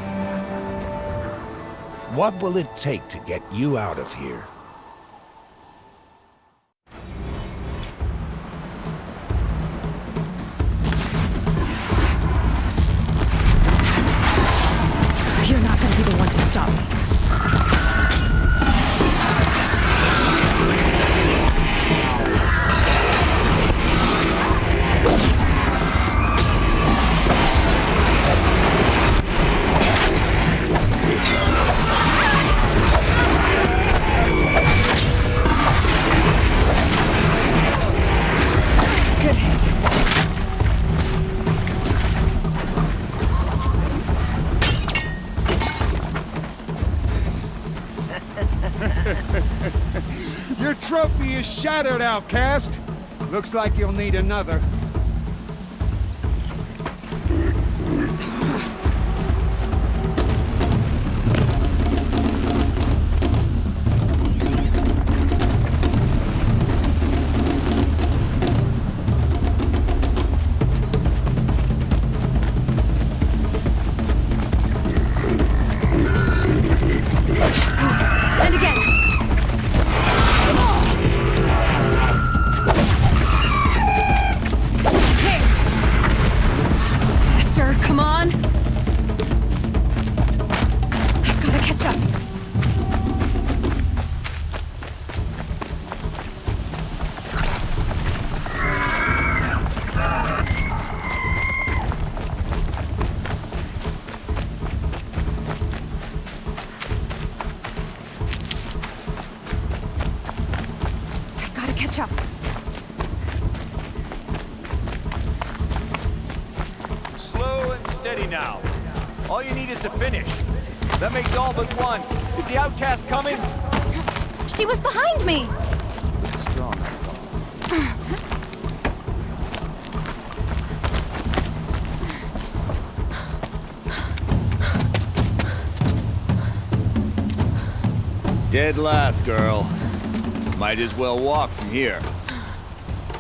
What will it take to get you out of here? You're not gonna be the one to stop me. Good hit. Your trophy is shattered, Outcast. Looks like you'll need another. And again. catch up. Slow and steady now. All you need is to finish. That makes all but one. Is the outcast coming? She was behind me! Strong. Dead last, girl. Might as well walk from here.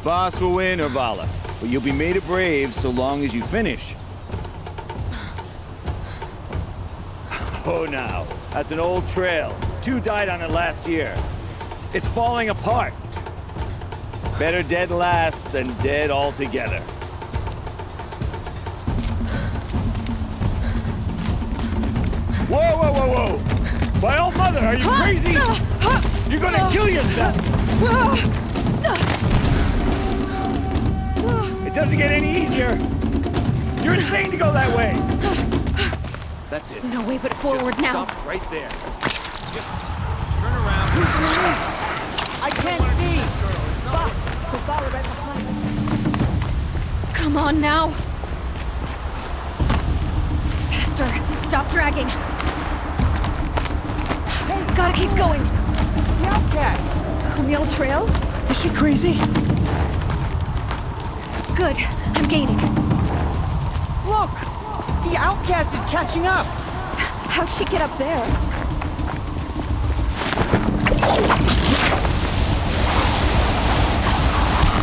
Boss will win or Vala, but you'll be made a brave so long as you finish. Oh, now, that's an old trail. 2 died on it last year. It's falling apart. Better dead last than dead altogether. Whoa, whoa, whoa, whoa! My old mother, are you crazy? You're gonna kill yourself! It doesn't get any easier! You're insane to go that way! That's it. No way but forward now. Stop right there. Just turn around. I can't see! Boss, the Vala right behind us. Come on now. Faster. Stop dragging. Hey, gotta keep going. The outcast! On the old trail? Is she crazy? Good. I'm gaining. Look! The outcast is catching up! How'd she get up there?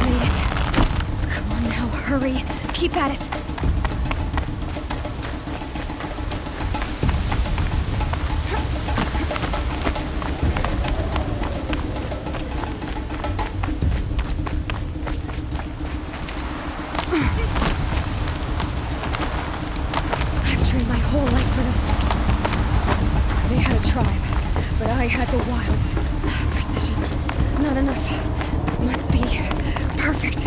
Made it. Come on now, hurry. Keep at it. Whole life for this. They had a tribe, but I had the wilds. Precision. Not enough. Must be perfect.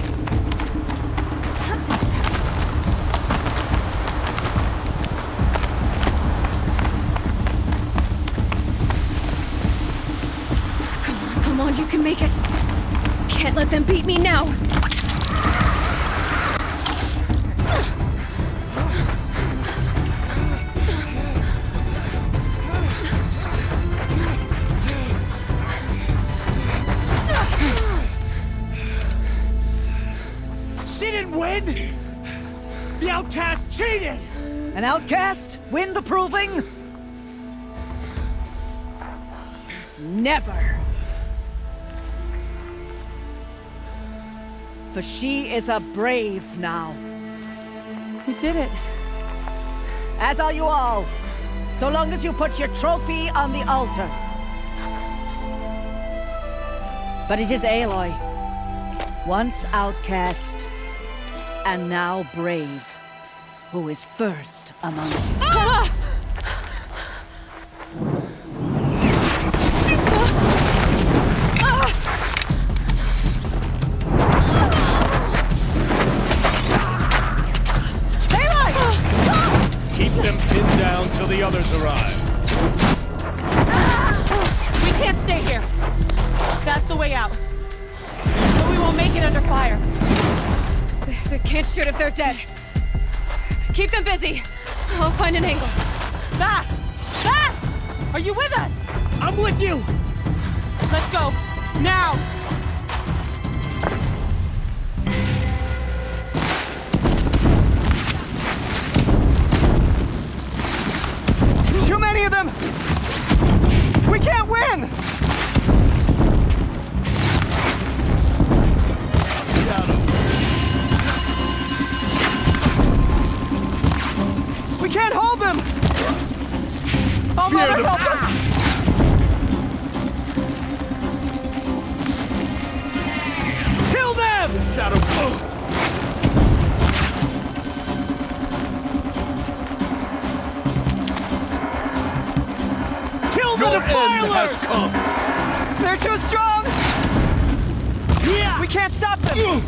Come on, you can make it. Can't let them beat me now. The outcast cheated! An outcast win the proving? Never. For she is a brave now. You did it. As are you all. So long as you put your trophy on the altar. But it is Aloy. Once outcast, and now brave, who is first among us. Ah! Keep them pinned down till the others arrive. We can't stay here. That's the way out. But we won't make it under fire. They can't shoot if they're dead. Keep them busy. I'll find an angle. Vass! Vass! Are you with us? I'm with you! Let's go. Now! Too many of them! We can't win! We can't hold them! Oh, Mother, help us! Kill them! Shadow. Kill the Your end defilers! has come. They're too strong! Yeah! We can't stop them!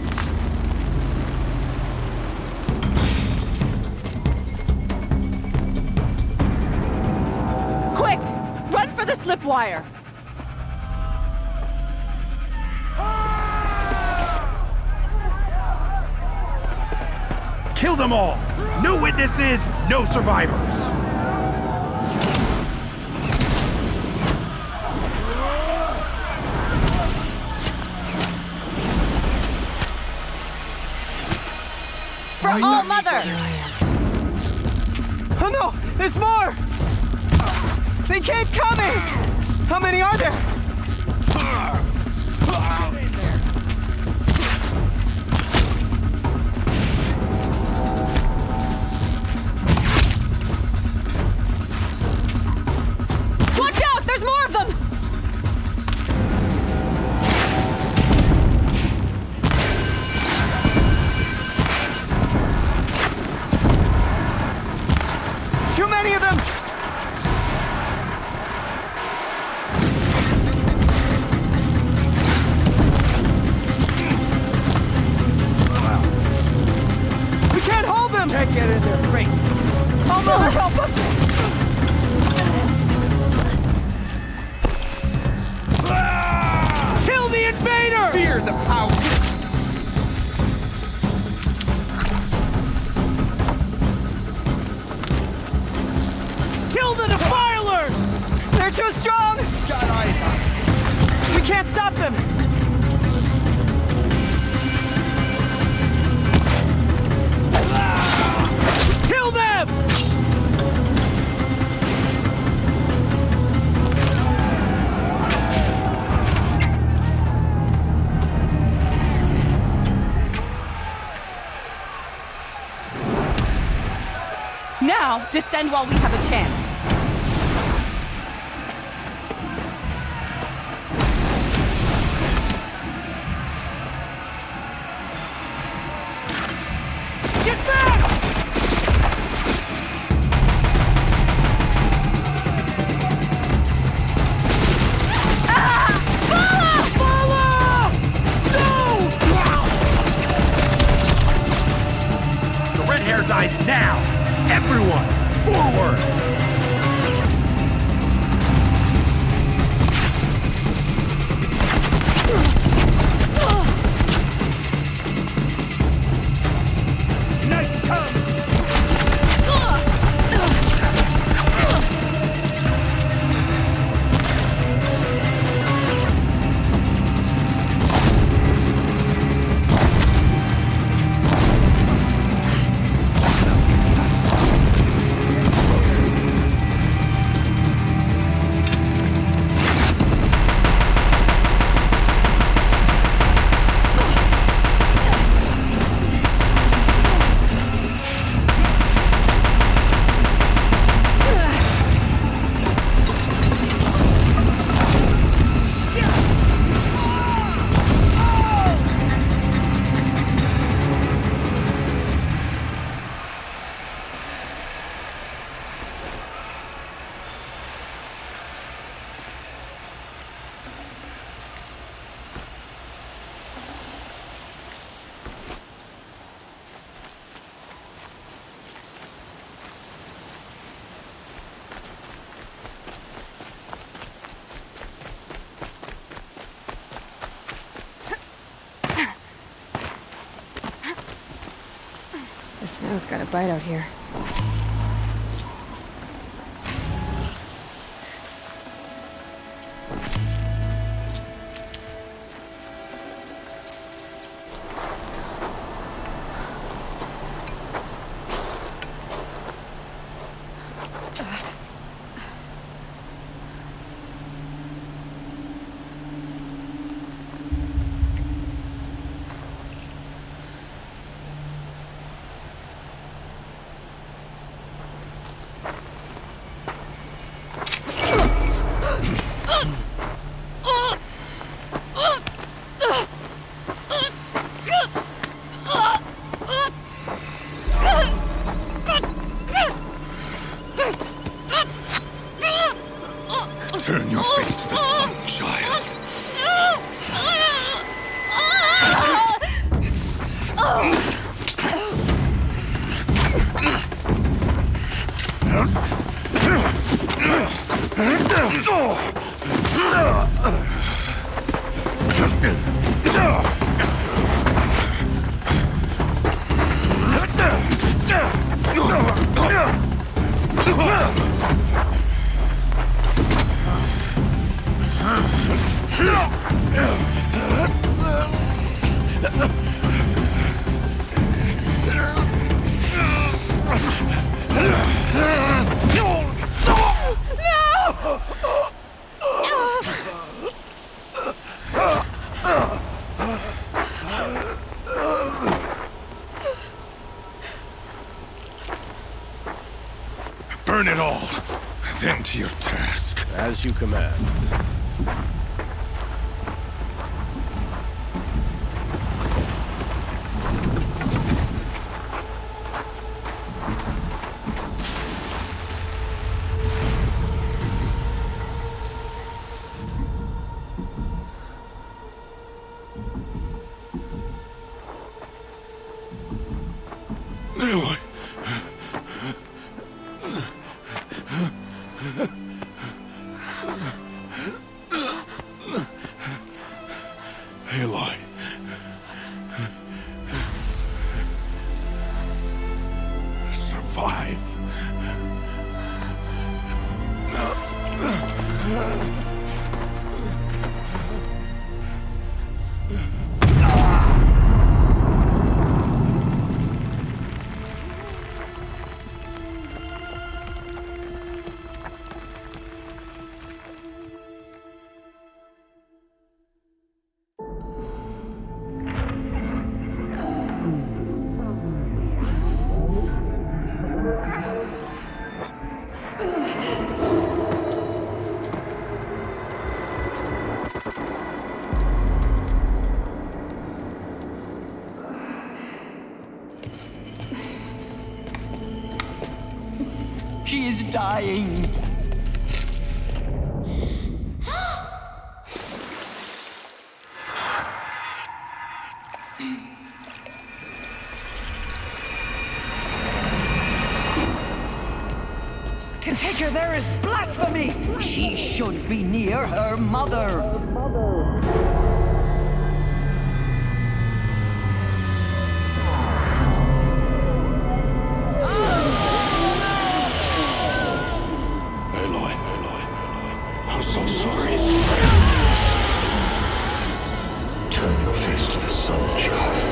Quick! Run for the slip wire! Kill them all! No witnesses, no survivors! For All Mother! Oh no! There's more! They keep coming! How many are there? Watch out! There's more of them! Too many of them! We can't hold them! Can't get in their face! Oh, Mother, help us! Kill the invader! Fear the power! Kill the defilers! They're too strong! Got eyes on them. We can't stop them! Kill them! Now, descend while we have a chance. Get back! No! The red hair dies now! Everyone, forward! Night come! The snow's got a bite out here. Turn your face to the sun, child. it all, then to your task. As you command. Aloy. Aloy. Survive. She is dying. To take her there is blasphemy. She should be near her mother. I'm so sorry. Turn your face to the sun, child.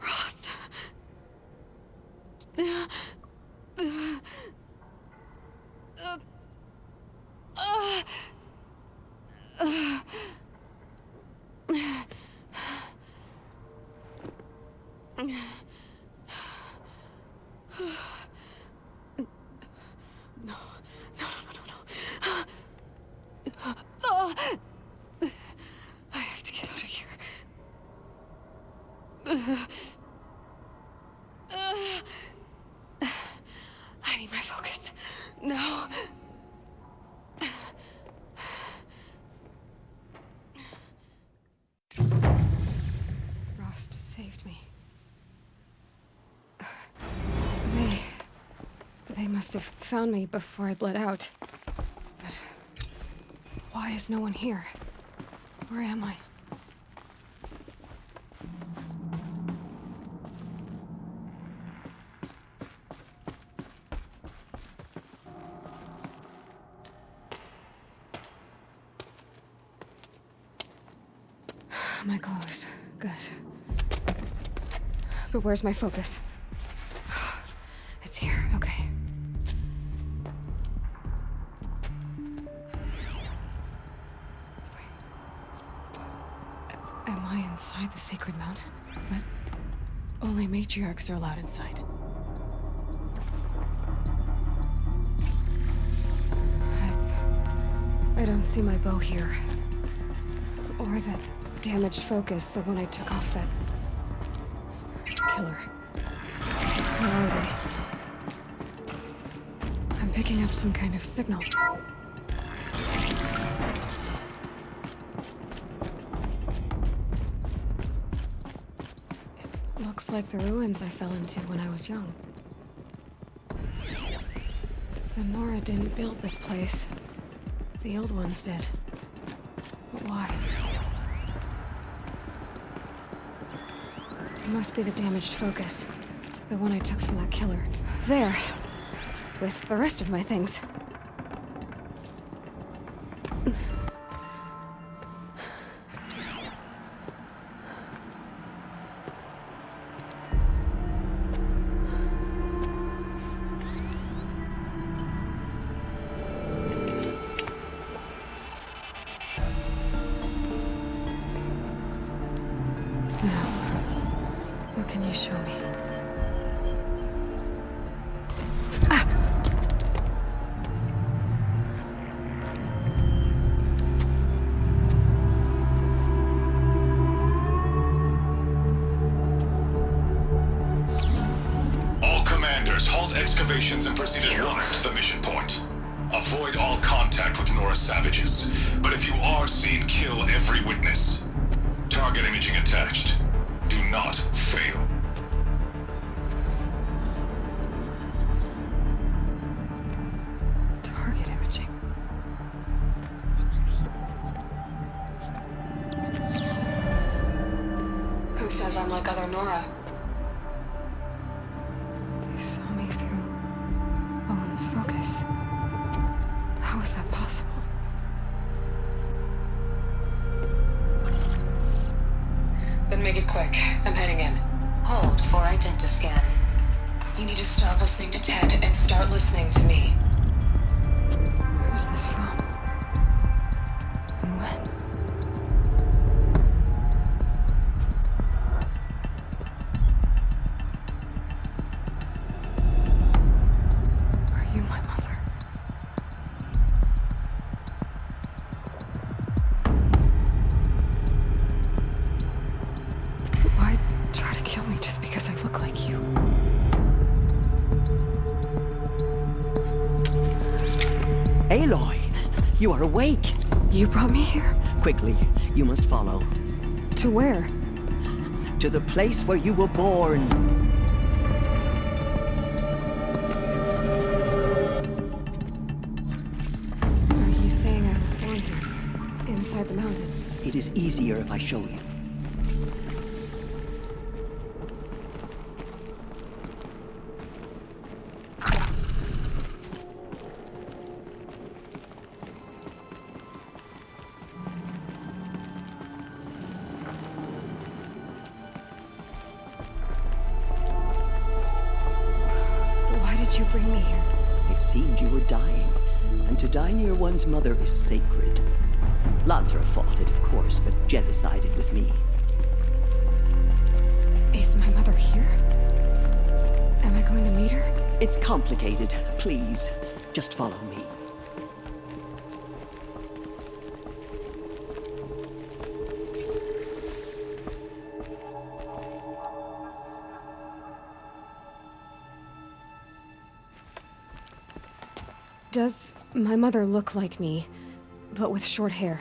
Rost. I have to get out of here. I need my focus. No. Rost saved me. They must have found me before I bled out. But why is no one here? Where am I? My clothes. Good. But where's my focus? It's here. Okay. Am I inside the sacred mountain? But only matriarchs are allowed inside. I don't see my bow here. Or that damaged focus, the one I took off that killer. Where are they? I'm picking up some kind of signal. It looks like the ruins I fell into when I was young. The Nora didn't build this place. The old ones did. But why? It must be the damaged focus. The one I took from that killer. There. With the rest of my things. you show me? All commanders, halt excavations and proceed at once to the mission point. Avoid all contact with Nora savages, but if you are seen, kill every witness. Target imaging attached. Do not fail. Target imaging. Who says I'm like other Nora? They saw me through Owen's focus. How is that possible? Then make it quick. I'm heading in. Hold for identiscan. You need to stop listening to Ted and start listening to me. Where's this from? And when? Are you my mother? Why try to kill me just because I look like you? Aloy, you are awake. You brought me here? Quickly, you must follow. To where? To the place where you were born. Are you saying I was born here? Inside the mountain? It is easier if I show you. Why did you bring me here? It seemed you were dying, and to die near one's mother is sacred. Lantra fought it, of course, but Jezza sided with me. Is my mother here? Am I going to meet her? It's complicated. Please, just follow me. Does my mother look like me, but with short hair?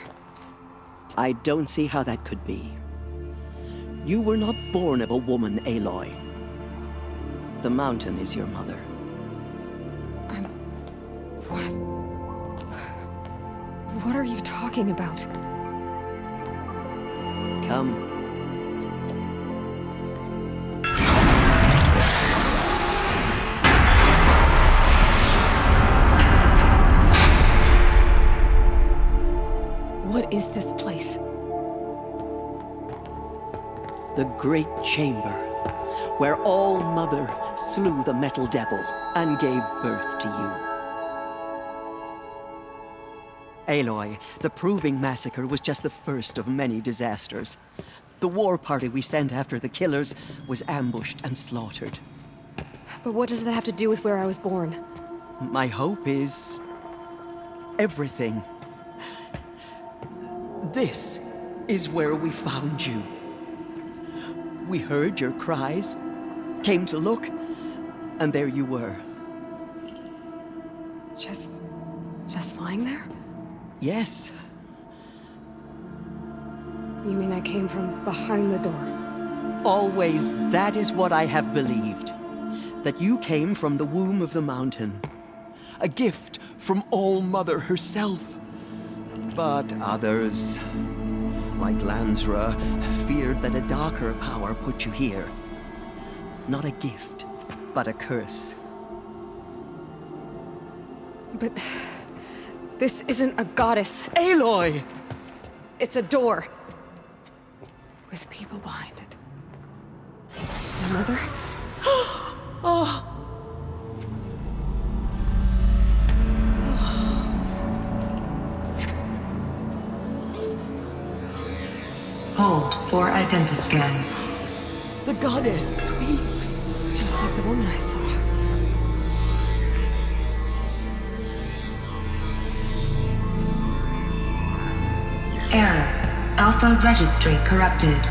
I don't see how that could be. You were not born of a woman, Aloy. The mountain is your mother. What are you talking about? Come. What is this place? The Great Chamber, where All Mother slew the Metal Devil and gave birth to you. Aloy, the Proving Massacre was just the first of many disasters. The war party we sent after the killers was ambushed and slaughtered. But what does that have to do with where I was born? My hope is everything. This is where we found you. We heard your cries, came to look, and there you were. Just lying there? Yes. You mean I came from behind the door? Always that is what I have believed. That you came from the womb of the mountain. A gift from All Mother herself. But others, like Lansra, feared that a darker power put you here. Not a gift, but a curse. But this isn't a goddess. Aloy! It's a door. With people behind it. My mother? Oh! Hold for identiscan. The goddess speaks. Just like the woman I saw. Error. Alpha registry corrupted.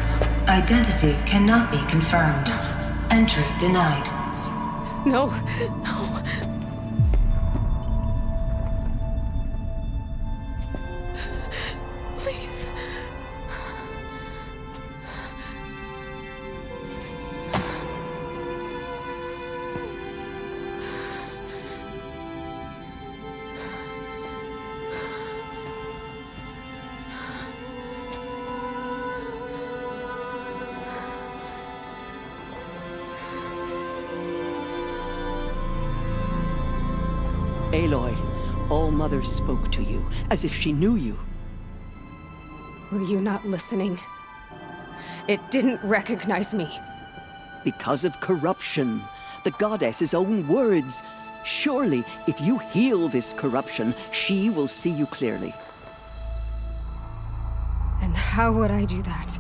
Identity cannot be confirmed. Entry denied. No, no. Please. Aloy, All-Mother spoke to you, as if she knew you. Were you not listening? It didn't recognize me. Because of corruption. The goddess's own words. Surely, if you heal this corruption, she will see you clearly. And how would I do that?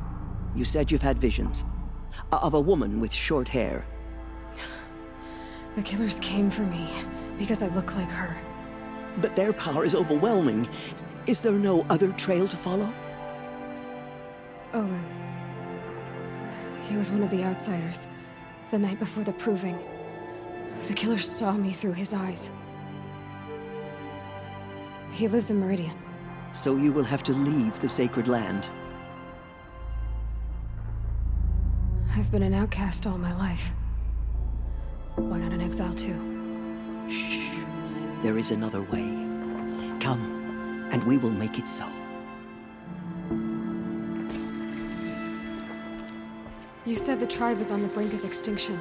You said you've had visions. Of a woman with short hair. The killers came for me because I look like her. But their power is overwhelming. Is there no other trail to follow? Owen. He was one of the outsiders. The night before the proving. The killers saw me through his eyes. He lives in Meridian. So you will have to leave the sacred land. I've been an outcast all my life. Why not an exile too? Shh. There is another way. Come, and we will make it so. You said the tribe was on the brink of extinction.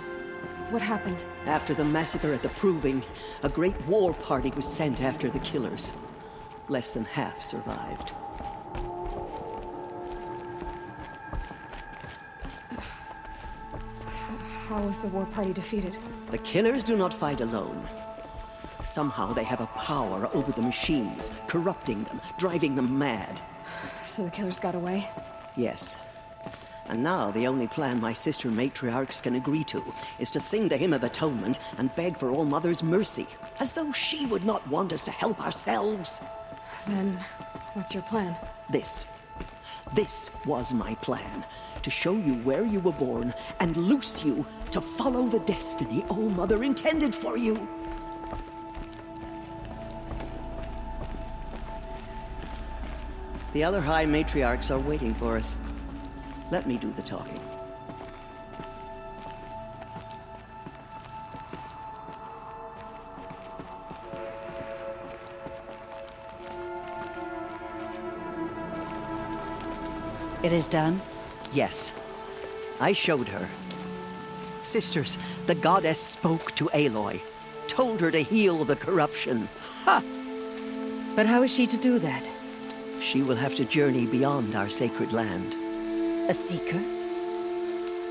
What happened? After the massacre at the Proving, a great war party was sent after the killers. Less than half survived. How was the war party defeated? The killers do not fight alone. Somehow they have a power over the machines, corrupting them, driving them mad. So the killers got away? Yes. And now the only plan my sister matriarchs can agree to is to sing the Hymn of Atonement and beg for All-Mother's mercy, as though she would not want us to help ourselves. Then, what's your plan? This was my plan. To show you where you were born and loose you to follow the destiny All-Mother intended for you. The other High Matriarchs are waiting for us. Let me do the talking. It is done? Yes. I showed her. Sisters, the goddess spoke to Aloy. Told her to heal the corruption. Ha! But how is she to do that? She will have to journey beyond our sacred land. A seeker?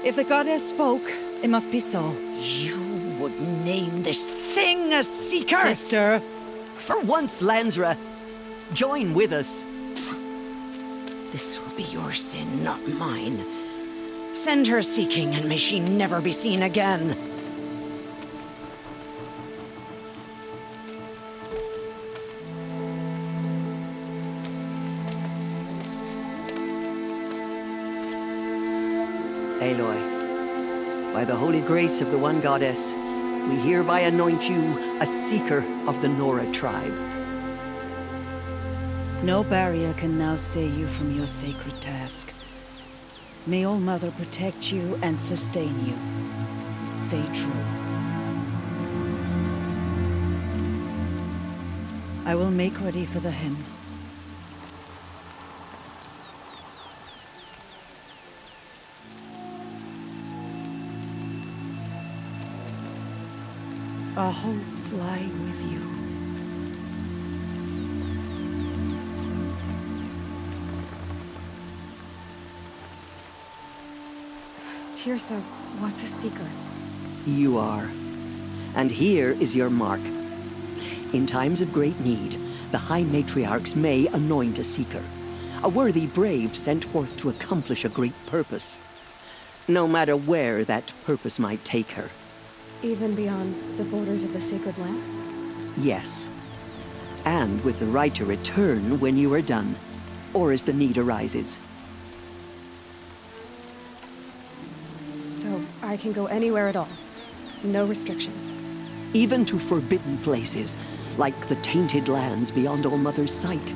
If the goddess spoke, it must be so. You would name this thing a seeker? Sister! For once, Lansra, join with us. This will be your sin, not mine. Send her seeking, and may she never be seen again. Aloy, by the holy grace of the One Goddess, we hereby anoint you a seeker of the Nora tribe. No barrier can now stay you from your sacred task. May All-Mother protect you and sustain you. Stay true. I will make ready for the hymn. Our hopes lie with you. Teersa, what's a seeker? You are. And here is your mark. In times of great need, the High Matriarchs may anoint a seeker. A worthy brave sent forth to accomplish a great purpose. No matter where that purpose might take her. Even beyond the borders of the sacred land? Yes. And with the right to return when you are done, or as the need arises. So I can go anywhere at all? No restrictions? Even to forbidden places, like the tainted lands beyond All-Mother's sight,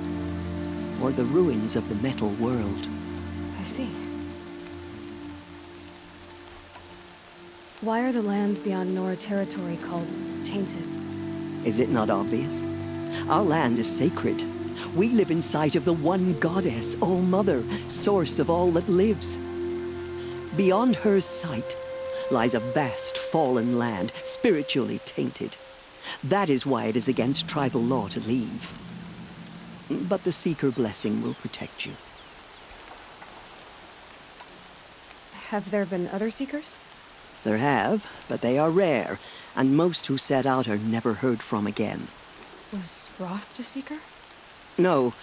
or the ruins of the metal world. I see. Why are the lands beyond Nora territory called tainted? Is it not obvious? Our land is sacred. We live in sight of the one goddess, All-Mother, source of all that lives. Beyond her sight lies a vast fallen land, spiritually tainted. That is why it is against tribal law to leave. But the Seeker blessing will protect you. Have there been other Seekers? There have, but they are rare, and most who set out are never heard from again. Was Rost a Seeker? No,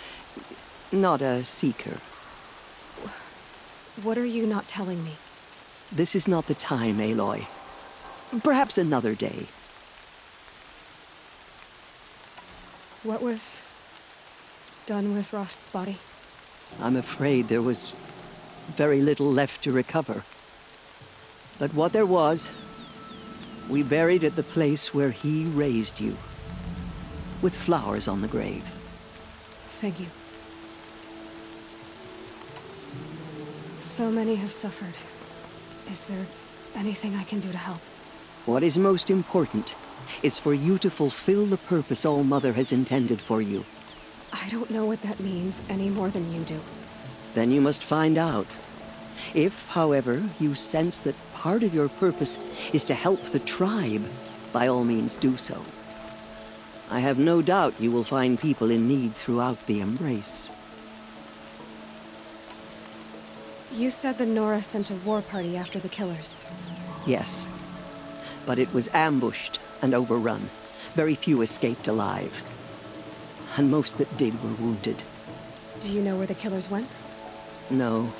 not a Seeker. What are you not telling me? This is not the time, Aloy. Perhaps another day. What was done with Rost's body? I'm afraid there was very little left to recover. But what there was, we buried at the place where he raised you, with flowers on the grave. Thank you. So many have suffered. Is there anything I can do to help? What is most important is for you to fulfill the purpose All-Mother has intended for you. I don't know what that means any more than you do. Then you must find out. If, however, you sense that part of your purpose is to help the tribe, by all means do so. I have no doubt you will find people in need throughout the Embrace. You said the Nora sent a war party after the killers. Yes. But it was ambushed and overrun. Very few escaped alive. And most that did were wounded. Do you know where the killers went? No.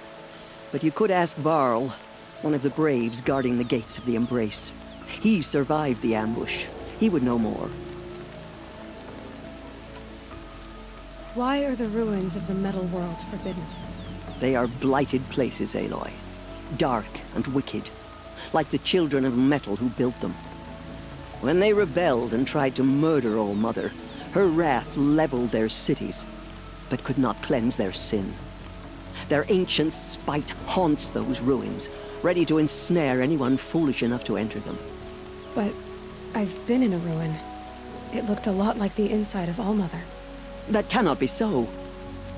But you could ask Varl, one of the Braves guarding the gates of the Embrace. He survived the ambush. He would know more. Why are the ruins of the metal world forbidden? They are blighted places, Aloy. Dark and wicked. Like the children of metal who built them. When they rebelled and tried to murder All-Mother, her wrath leveled their cities, but could not cleanse their sin. Their ancient spite haunts those ruins, ready to ensnare anyone foolish enough to enter them. But I've been in a ruin. It looked a lot like the inside of All-Mother. That cannot be so.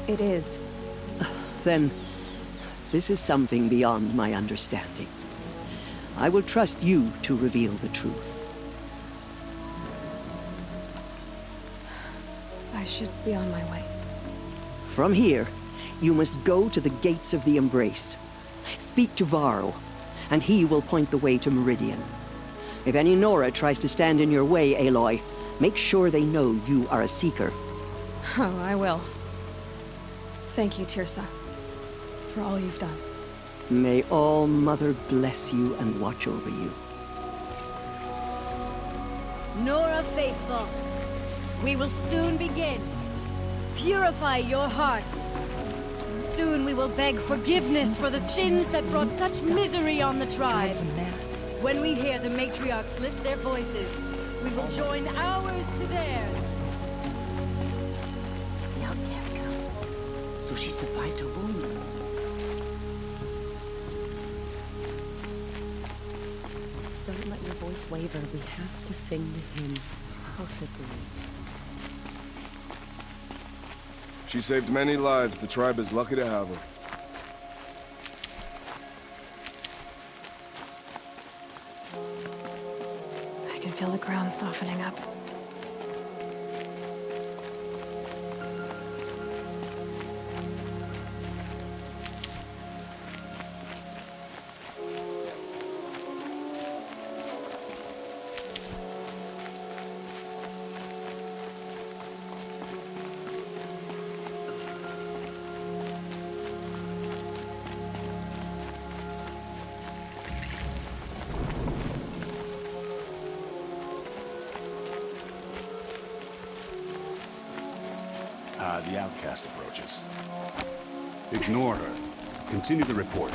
It is. Then, this is something beyond my understanding. I will trust you to reveal the truth. I should be on my way. From here, you must go to the gates of the Embrace. Speak to Varl, and he will point the way to Meridian. If any Nora tries to stand in your way, Aloy, make sure they know you are a Seeker. Oh, I will. Thank you, Teersa, for all you've done. May All-Mother bless you and watch over you. Nora Faithful, we will soon begin. Purify your hearts. Soon we will beg forgiveness for the sins that brought such misery on the tribe. When we hear the matriarchs lift their voices, we will join ours to theirs. Now left her. So she survived her wounds. Don't let your voice waver. We have to sing to him perfectly. She saved many lives. The tribe is lucky to have her. I can feel the ground softening up. the outcast approaches. Ignore her. Continue the report.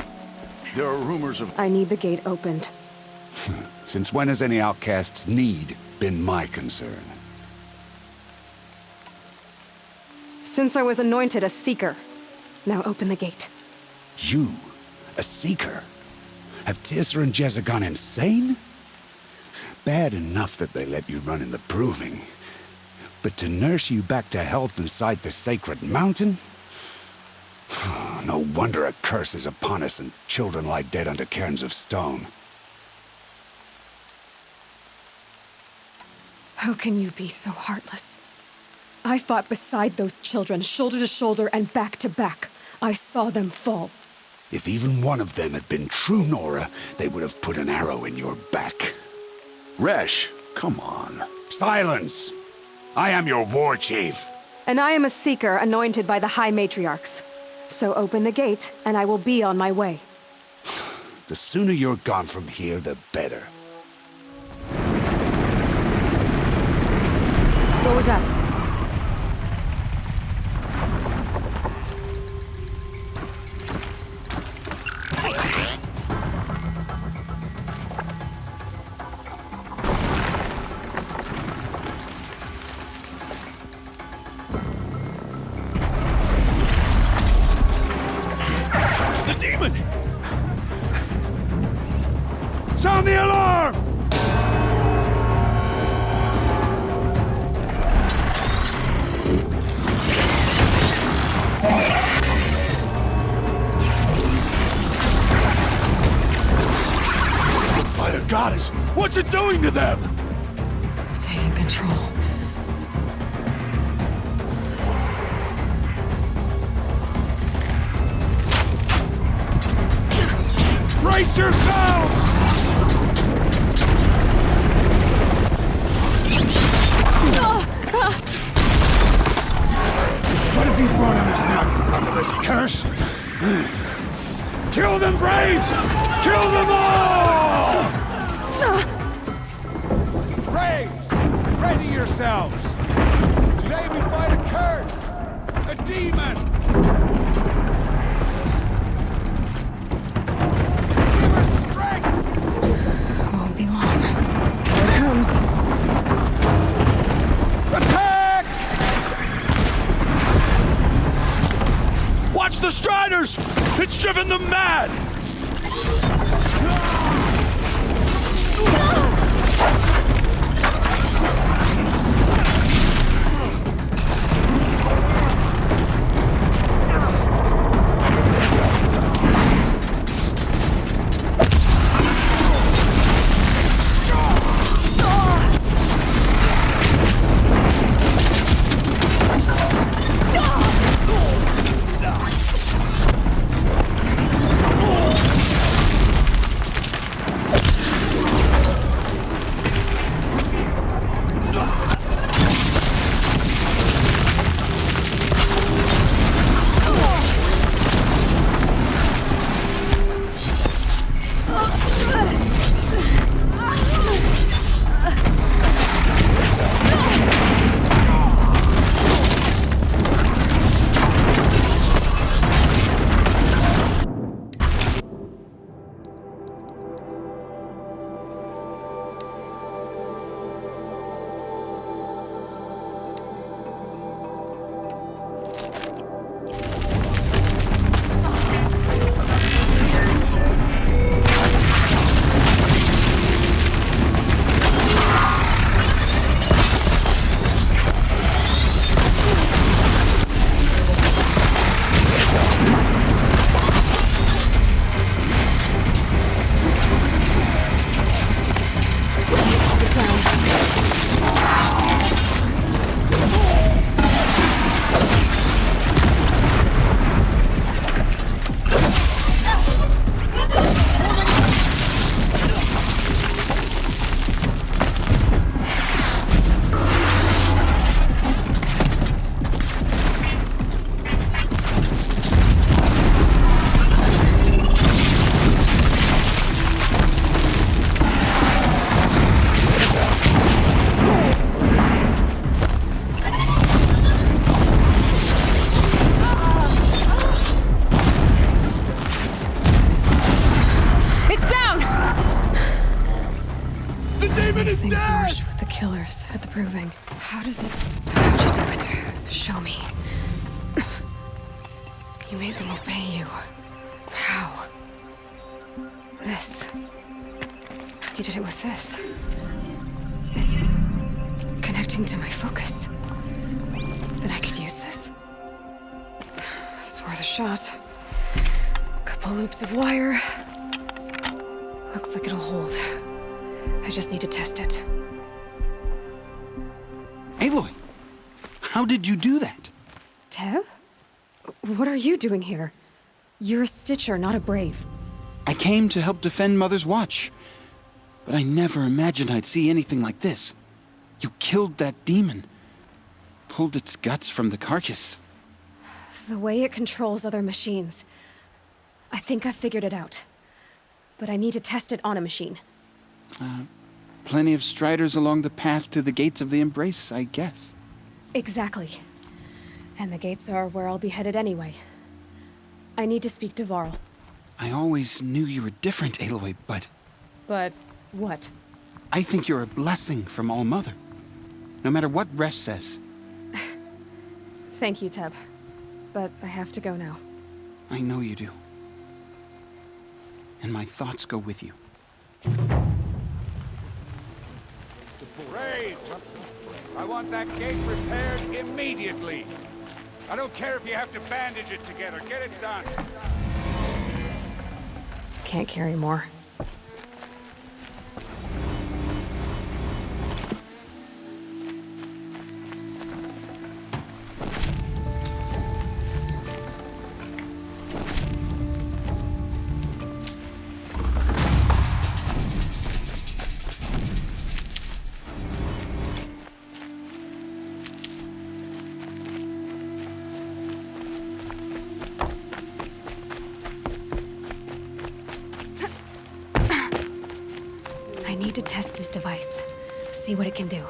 There are rumors of... I need the gate opened. Since when has any outcast's need been my concern? Since I was anointed a Seeker. Now open the gate. You? A Seeker? Have Teersa and Jezza gone insane? Bad enough that they let you run in the Proving. But to nurse you back to health inside the Sacred Mountain? No wonder a curse is upon us and children lie dead under cairns of stone. How can you be so heartless? I fought beside those children, shoulder to shoulder and back to back. I saw them fall. If even one of them had been true Nora, they would have put an arrow in your back. Resh, come on. Silence! I am your war chief. And I am a Seeker anointed by the High Matriarchs. So open the gate, and I will be on my way. The sooner you're gone from here, the better. What was that? Sound the alarm! By the goddess, what's it doing to them? Taking control. Brace yourselves! What have you brought on us now, under this curse? Kill them, Braves! Kill them all! Braves, ready yourselves! Today we fight a curse! A demon! Give her strength! Won't be long. Here it comes. Attack! Watch the Striders! It's driven them mad! Demon These is things dead! marched with the killers at the proving. How'd you do it? Show me. You made them obey you. How? This. You did it with this. It's connecting to my focus. Then I could use this. It's worth a shot. Couple loops of wire. Looks like it'll hold. I just need to test it. Aloy! How did you do that? Tev? What are you doing here? You're a Stitcher, not a Brave. I came to help defend Mother's Watch. But I never imagined I'd see anything like this. You killed that demon. Pulled its guts from the carcass. The way it controls other machines. I think I've figured it out. But I need to test it on a machine. Plenty of Striders along the path to the gates of the Embrace, I guess. Exactly. And the gates are where I'll be headed anyway. I need to speak to Varl. I always knew you were different, Aloy, but... But what? I think you're a blessing from All-Mother. No matter what Resh says. Thank you, Teb. But I have to go now. I know you do. And my thoughts go with you. Braves! I want that gate repaired immediately. I don't care if you have to bandage it together. Get it done. Can't carry more. I need to test this device. See what it can do.